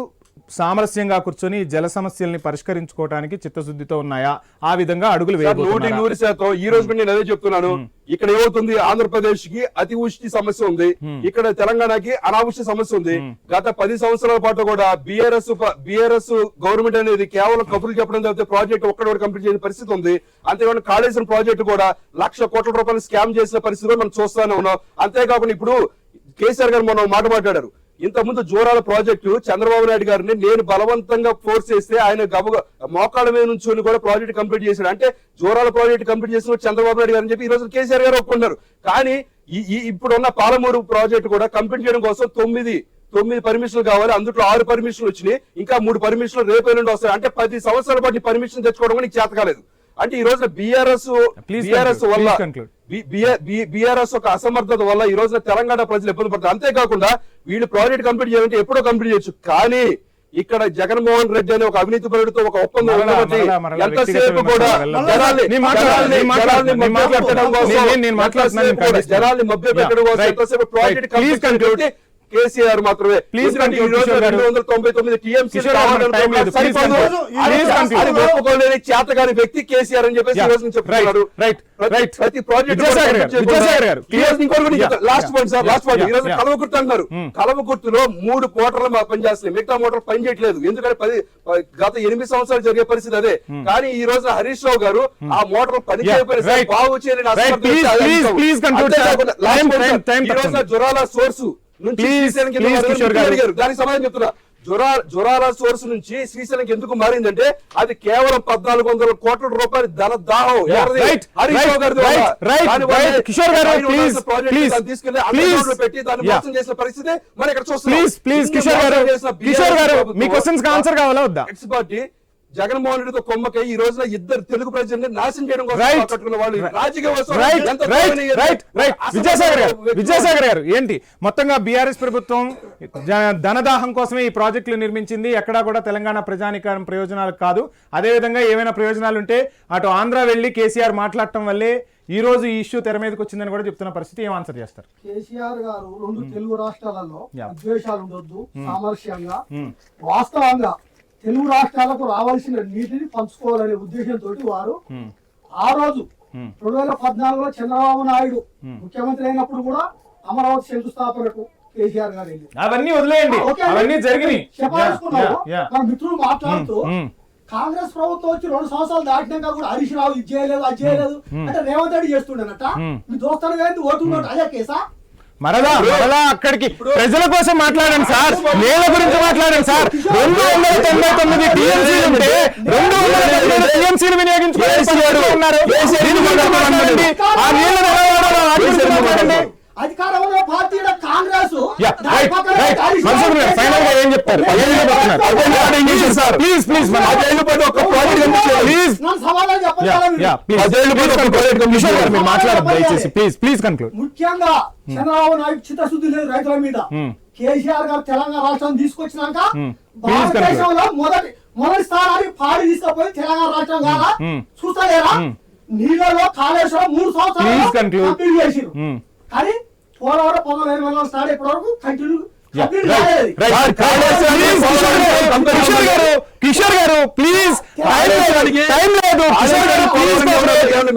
[SPEAKER 1] సామరస్యంగా కూర్చొని జల సమస్యల్ని పరిష్కరించుకోవడానికి చిత్తశుద్ధితో ఉన్నాయా? ఆ విధంగా అడుగులు వేయబోతున్నారా?
[SPEAKER 2] 100% ఈ రోజు నేను అదే చెప్తున్నాను. ఇక్కడ ఏమవుతుంది, ఆంధ్రప్రదేశ్ కి అతివృష్టి సమస్య ఉంది, ఇక్కడ తెలంగాణకి అనావృష్టి సమస్య ఉంది. గత 10 సంవత్సరాల పాటు కూడా బిఆర్ఎస్ గవర్నమెంట్ అనేది కేవలం కబుర్లు చెప్పడం తప్పితే ప్రాజెక్ట్ ఒక్కడొకటి కంప్లీట్ చేసిన పరిస్థితి ఉంది. అంతేకాకుండా కాళేశ్వరం ప్రాజెక్టు కూడా 1,00,000 కోట్ల రూపాయలు స్కామ్ చేసిన పరిస్థితి మనం చూస్తూనే ఉన్నాం. అంతేకాకుండా ఇప్పుడు కేసీఆర్ గారు మనం మాట మాట్లాడారు. ఇంతకుముందు జోరాల ప్రాజెక్టు చంద్రబాబు నాయుడు గారిని నేను బలవంతంగా ఫోర్స్ చేస్తే ఆయన మోకాళ్ళ మీద నుంచి కూడా ప్రాజెక్ట్ కంప్లీట్ చేశాడు. అంటే జోరాల ప్రాజెక్ట్ కంప్లీట్ చేసిన చంద్రబాబు నాయుడు గారు అని చెప్పి ఈ రోజు కేసీఆర్ గారు ఒప్పుకున్నారు. కానీ ఇప్పుడున్న పాలమూరు ప్రాజెక్టు కూడా కంప్లీట్ చేయడం కోసం 9 పర్మిషన్లు కావాలి, అందులో 6 పర్మిషన్లు వచ్చినాయి, ఇంకా 3 పర్మిషన్లు రేపు నుండి వస్తాయి. అంటే 10 సంవత్సరాల పాటు పర్మిషన్ తెచ్చుకోవడం కూడా నీకు చేత కాలేదు. అంటే ఈ రోజున బిఆర్ఎస్ వల్ల బిఆర్ఎస్ ఒక అసమర్థత వల్ల ఈ రోజున తెలంగాణ ప్రజలు ఇబ్బంది పడతారు. అంతేకాకుండా వీళ్ళు ప్రాజెక్ట్ కంప్లీట్ చేయాలంటే ఎప్పుడో కంప్లీట్ చేయొచ్చు. కానీ ఇక్కడ జగన్మోహన్ రెడ్డి అనే ఒక అవినీతి పరుడితో ఒక ఒప్పందం ఉన్నది. ఎంతసేపు కూడా జనాల్ని మభ్య పెట్టడం కోసం ఎంతసేపు ప్రాజెక్ట్ కంప్లీట్ కేసీఆర్ మాత్రమే.
[SPEAKER 1] Please
[SPEAKER 2] ఎందుకంటే ఈ
[SPEAKER 1] conclude,
[SPEAKER 2] రోజు
[SPEAKER 1] కిషోర్ గారు.
[SPEAKER 2] 299 TMC
[SPEAKER 1] కిషోర్ గారు, time లేదు. Please conclude. Please conclude.
[SPEAKER 2] అది ఒప్పుకోలేని చేతగాని వ్యక్తి కేసీఆర్ అని చెప్పేసి ఈ రోజు నుంచి చెప్తున్నారు.
[SPEAKER 1] రైట్ రైట్
[SPEAKER 2] ప్రతి ప్రాజెక్ట్
[SPEAKER 1] విద్యాసాగర్ గారు
[SPEAKER 2] last point sir, last point. ఈ రోజు
[SPEAKER 1] Yeah.
[SPEAKER 2] కలవకుర్తి అంటున్నారు. కలవకుర్తిలో 3 మోటార్లు పనిచేస్తున్నాయి, మిగతా మోటార్లు పనిచేయట్లేదు. ఎందుకంటే గత 8 సంవత్సరాలు జరిగే పరిస్థితి అదే. కానీ ఈ రోజు హరీష్ రావు గారు ఆ మోటార్లు పనిచేయకపోయినా
[SPEAKER 1] Right.
[SPEAKER 2] బాగు చేయని
[SPEAKER 1] Right. Please conclude, sir. Time
[SPEAKER 2] ఈ రోజు జొరాల సోర్స్ నుంచి శ్రీశైలం కింద
[SPEAKER 1] please, కిషోర్ గారు.
[SPEAKER 2] అడిగారు. దానికి సమాధానం చెప్తున్నా. జొరాల సోర్స్ నుంచి శ్రీశైలంకి ఎందుకు మారిందంటే అది కేవలం 1400 కోట్ల రూపాయల ధన దాహం. ఎవరిది?
[SPEAKER 1] Right.
[SPEAKER 2] హరీష్ రావు గారిది వల్ల.
[SPEAKER 1] Right. కిషోర్ గారు, please, please,
[SPEAKER 2] తీసుకెళ్లి
[SPEAKER 1] please.
[SPEAKER 2] పెట్టి దాన్ని
[SPEAKER 1] Yeah.
[SPEAKER 2] మోసం చేసిన పరిస్థితి మనం ఇక్కడ చూస్తున్నాం.
[SPEAKER 1] ప్లీజ్
[SPEAKER 2] ఇన్ని
[SPEAKER 1] కిషోర్ గారు,
[SPEAKER 2] మోసం చేసిన
[SPEAKER 1] కిషోర్ గారు
[SPEAKER 2] ప్రభుత్వం,
[SPEAKER 1] మీ క్వశ్చన్స్ కి ఆన్సర్ కావాలా వద్దా?
[SPEAKER 2] ఎక్స్ పార్టీ జగన్మోహన్ రెడ్డితో కొమ్మకై ఈ రోజున ఇద్దరు తెలుగు ప్రజల్ని నాశనం చేయడం కోసం
[SPEAKER 1] Right.
[SPEAKER 2] కట్టుకున్న వాళ్ళు రాజకీయ వస్తువులు
[SPEAKER 1] రైట్
[SPEAKER 2] ఎంత
[SPEAKER 1] రైట్
[SPEAKER 2] దూరమయ్యారు?
[SPEAKER 1] రైట్ రైట్
[SPEAKER 2] అసలు
[SPEAKER 1] విద్యాసాగర్ గారు ఏంటి మొత్తంగా బీఆర్ఎస్ ప్రభుత్వం ధనదాహం కోసమే ఈ ప్రాజెక్టులు నిర్మించింది, ఎక్కడా కూడా తెలంగాణ ప్రజానికారం ప్రయోజనాలు కాదు. అదేవిధంగా ఏమైనా ప్రయోజనాలు ఉంటే అటు ఆంధ్ర వెళ్ళి కేసీఆర్ మాట్లాడటం వల్లే ఈ రోజు ఈ ఇష్యూ తెర మీదకి వచ్చిందని కూడా చెప్తున్న పరిస్థితి. ఏం ఆన్సర్ చేస్తారు?
[SPEAKER 3] కేసీఆర్ గారు 2 తెలుగు రాష్ట్రాలలో
[SPEAKER 1] Yeah.
[SPEAKER 3] విద్వేషాలు ఉండొద్దు, సామరస్యంగా వాస్తవంగా తెలుగు రాష్ట్రాలకు రావాల్సిన నీటిని పంచుకోవాలనే ఉద్దేశంతో వారు ఆ రోజు 2014లో చంద్రబాబు నాయుడు ముఖ్యమంత్రి అయినప్పుడు కూడా అమరావతి శంకుస్థాపనకు కేసీఆర్ గారు వెళ్ళి
[SPEAKER 1] అవన్నీ వదిలేయండి,
[SPEAKER 3] ఓకే,
[SPEAKER 1] అవన్నీ జరిగినాయి.
[SPEAKER 3] చెప్పాలనుకున్నాము. మన మిత్రులు మాట్లాడుతూ కాంగ్రెస్ ప్రభుత్వం వచ్చి 2 సంవత్సరాలు దాటినాక కూడా హరీష్ రావు ఇది చేయలేదు అది చేయలేదు అంటే రేవంత్ రెడ్డి చేస్తుండేనట. మీ దోస్తాను కానీ ఓటు అదే కేసా?
[SPEAKER 1] మరలా అక్కడికి ప్రజల కోసం మాట్లాడండి సార్, నేల గురించి మాట్లాడండి సార్. 299 టీఎంసీలు ఉంటే 299 టీఎంసీలు వినియోగించుకోవాలి ఉన్నారు. ఆ నీళ్ళను ఎలా వాడాలో వాటి గురించి మాట్లాడండి.
[SPEAKER 3] అధికారంలో పార్టీ కాంగ్రెస్
[SPEAKER 1] ఫైనల్ గా ఏం చెప్తారు? ప్లీజ్ ప్లీజ్ మీరు మాట్లాడదు దయచేసి. Please conclude.
[SPEAKER 3] ముఖ్యంగా చంద్రబాబు నాయుడు చిత్తశుద్ధి లేదు రైతుల మీద. కేసీఆర్ గారు తెలంగాణ రాష్ట్రం తీసుకొచ్చినాక భారతదేశంలో మొదటి స్థానానికి పాడి తీసుకుపోయి తెలంగాణ రాష్ట్రం కాదా చూస్తలేరా? నీళ్ళలో కాళేశ్వరం 3 సంవత్సరాలు కంప్లీట్ చేసిరు. కానీ పోలవరం 15 స్టార్ట్ ఇప్పటి వరకు continue
[SPEAKER 1] Kishore garu please, time లేదు.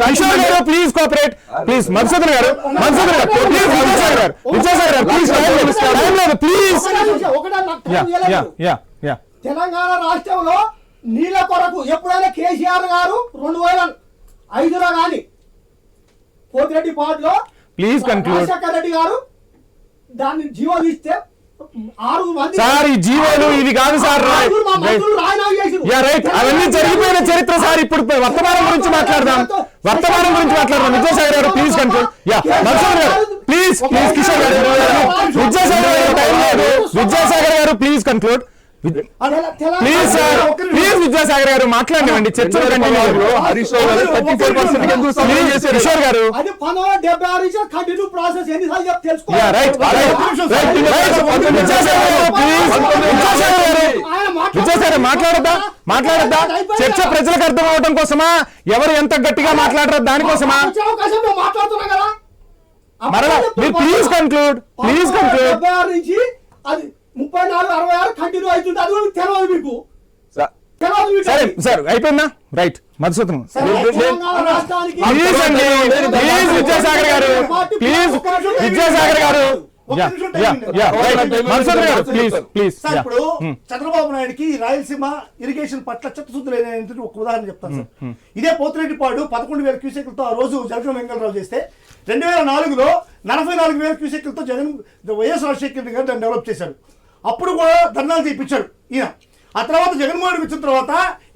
[SPEAKER 1] Kishore garu please cooperate. Please Madhusudan గారు ప్లీజ్, విద్యాసాగర్ గారు ప్లీజ్, టైం లేదు ప్లీజ్.
[SPEAKER 3] తెలంగాణ రాష్ట్రంలో నీళ్ళ కొరకు ఎప్పుడైనా కేసీఆర్ గారు 2005లో కానీ కోతిరెడ్డి పాటలో
[SPEAKER 1] ప్లీజ్ కన్క్లూడ్.
[SPEAKER 3] రాజశేఖర్ రెడ్డి గారు దాన్ని జీవో ఇస్తే 6 మంది
[SPEAKER 1] సార్ ఈ జీవోలు ఇవి కాదు సార్. రైట్, అవన్నీ జరిగిపోయిన చరిత్ర సార్. ఇప్పుడు వర్తమానం గురించి మాట్లాడదాం. విద్యాసాగర్ గారు ప్లీజ్ కన్క్లూడ్. మధుసూదన్ గారు ప్లీజ్ కిషోర్ గారు, విద్యాసాగర్ గారు టైం లేదు. విద్యాసాగర్ గారు please conclude. Please sir, please Vidyasagar గారు మాట్లాడండి. చర్చలు కంటిన్యూ. కిషోర్ గారు
[SPEAKER 3] అది 1976 కంటిన్యూ ప్రాసెస్ ఎన్నిసార్లు చెప్పి తెలుసుకో.
[SPEAKER 1] విద్యాసాగర్ మాట్లాడద్దా? చర్చ ప్రజలకు అర్థం అవడం కోసమా, ఎవరు ఎంత గట్టిగా మాట్లాడరు దానికోసమా?
[SPEAKER 3] మాట్లాడుతున్నా కదా
[SPEAKER 1] మరలా మీరు ప్లీజ్ కన్క్లూడ్.
[SPEAKER 3] 76 నుంచి అది 34, 66 కంటిన్యూ అవుతుంది. అది కూడా తెలియదు మీకు.
[SPEAKER 1] సరే సార్ అయిపోయిందా? రైట్ మధుసూదన్ ప్లీజ్ అండి, ప్లీజ్ విద్యాసాగర్ గారు, ప్లీజ్ విద్యాసాగర్ గారు.
[SPEAKER 4] సార్ ఇప్పుడు చంద్రబాబు నాయుడుకి రాయలసీమ ఇరిగేషన్ పట్ల చిత్తశుద్ధి లేని ఒక ఉదాహరణ చెప్తాను సార్. ఇదే పోతిరెడ్డిపాడు 11,000 క్యూసెక్లతో ఆ రోజు జగన్ వెంకటరావు చేస్తే 2004లో 44,000 క్యూసెక్లతో వైఎస్ రాజశేఖర్ గారు దాన్ని డెవలప్ చేశారు. అప్పుడు కూడా ధర్నాలు చేయించాడు ఈయన. ఆ తర్వాత జగన్మోహన్ రెడ్డి వచ్చిన తర్వాత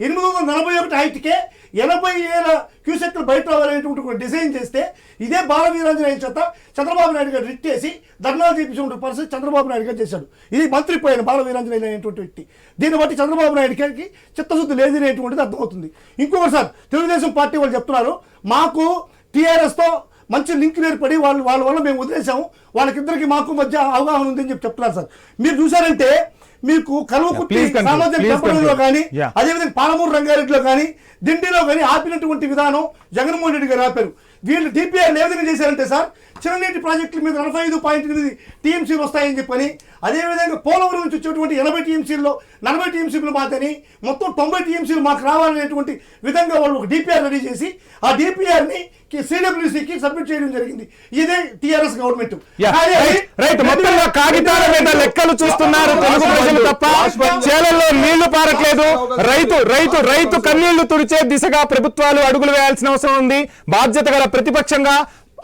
[SPEAKER 4] 841 హైట్కే 80,000 క్యూసెక్లు బయట రావాలనేటువంటి డిజైన్ చేస్తే ఇదే బాలవీరాంజనేయ చేత చంద్రబాబు నాయుడు గారు రిట్ చేసి ధర్నాలు చేయించుకునే పరిస్థితి చంద్రబాబు నాయుడు గారు చేశాడు. ఇది మంత్రి పోయిన బాలవీరాంజనేయ అనేటువంటి వ్యక్తి. దీన్ని బట్టి చంద్రబాబు నాయుడు గారికి చిత్తశుద్ధి లేదనేటువంటిది అర్థమవుతుంది. ఇంకొకటి సార్, తెలుగుదేశం పార్టీ వాళ్ళు చెప్తున్నారు మాకు టీఆర్ఎస్తో మంచి లింక్ ఏర్పడి వాళ్ళ వల్ల మేము వదిలేసాము, వాళ్ళకిద్దరికి మాకు మధ్య అవగాహన ఉందని చెప్తున్నారు సార్. మీరు చూసారంటే మీకు కల్వకుర్తి
[SPEAKER 1] Please continue.
[SPEAKER 4] సామాజిక
[SPEAKER 1] Please
[SPEAKER 4] కంపెనీలో
[SPEAKER 1] continue.
[SPEAKER 4] కానీ
[SPEAKER 1] Yeah.
[SPEAKER 4] అదేవిధంగా పాలమూరు రంగారెడ్డిలో కానీ దిండిలో కానీ ఆపినటువంటి విధానం జగన్మోహన్ రెడ్డి గారు ఆపారు. వీళ్ళు డిపిఆర్ ఏ విధంగా చేశారంటే సార్, చిన్ననీటి ప్రాజెక్టుల మీద 45.8 టీఎంసీలు వస్తాయని చెప్పని, అదేవిధంగా పోలవరం నుంచి వచ్చేటువంటి 80 టీఎంసీల్లో 40 టీఎంసీలు మాకని, మొత్తం 90 టీఎంసీలు మాకు రావాలనేటువంటి విధంగా వాళ్ళు ఒక డిపిఆర్ రెడీ చేసి ఆ డిపిఆర్ని సిడబ్ల్యూసీకి సబ్మిట్ చేయడం జరిగింది. ఇదే టీఆర్ఎస్ గవర్నమెంట్.
[SPEAKER 1] రైట్, మొత్తంగా కాగితాల మీద లెక్కలు చూస్తున్నారు తెలుగు ప్రజలు తప్ప చేలల్లో నీళ్లు పారట్లేదు. రైతు కన్నీళ్లు తుడిచే దిశగా ప్రభుత్వాలు అడుగులు వేయాల్సిన అవసరం ఉంది. బాధ్యత గల ప్రతిపక్షంగా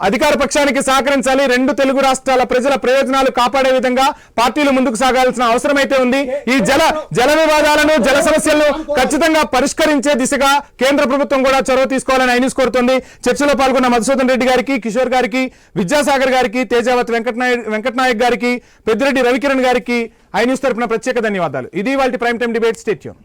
[SPEAKER 1] అధికార పక్షానికి సహకరించాలి. రెండు తెలుగు రాష్ట్రాల ప్రజల ప్రయోజనాలు కాపాడే విధంగా పార్టీలు ముందుకు సాగాల్సిన అవసరం అయితే ఉంది. ఈ జల వివాదాలను, జల సమస్యలను ఖచ్చితంగా పరిష్కరించే దిశగా కేంద్ర ప్రభుత్వం కూడా చొరవ తీసుకోవాలని ఐన్యూస్ కోరుతోంది. చర్చలో పాల్గొన్న మధుసూదన్ రెడ్డి గారికి, కిషోర్ గారికి, విద్యాసాగర్ గారికి, తేజావతి వెంకటనాయక్ గారికి, పెద్దిరెడ్డి రవికిరణ్ గారికి ఐన్యూస్ తరపున ప్రత్యేక ధన్యవాదాలు. ఇది వాళ్ళ prime time debate. Stay tune.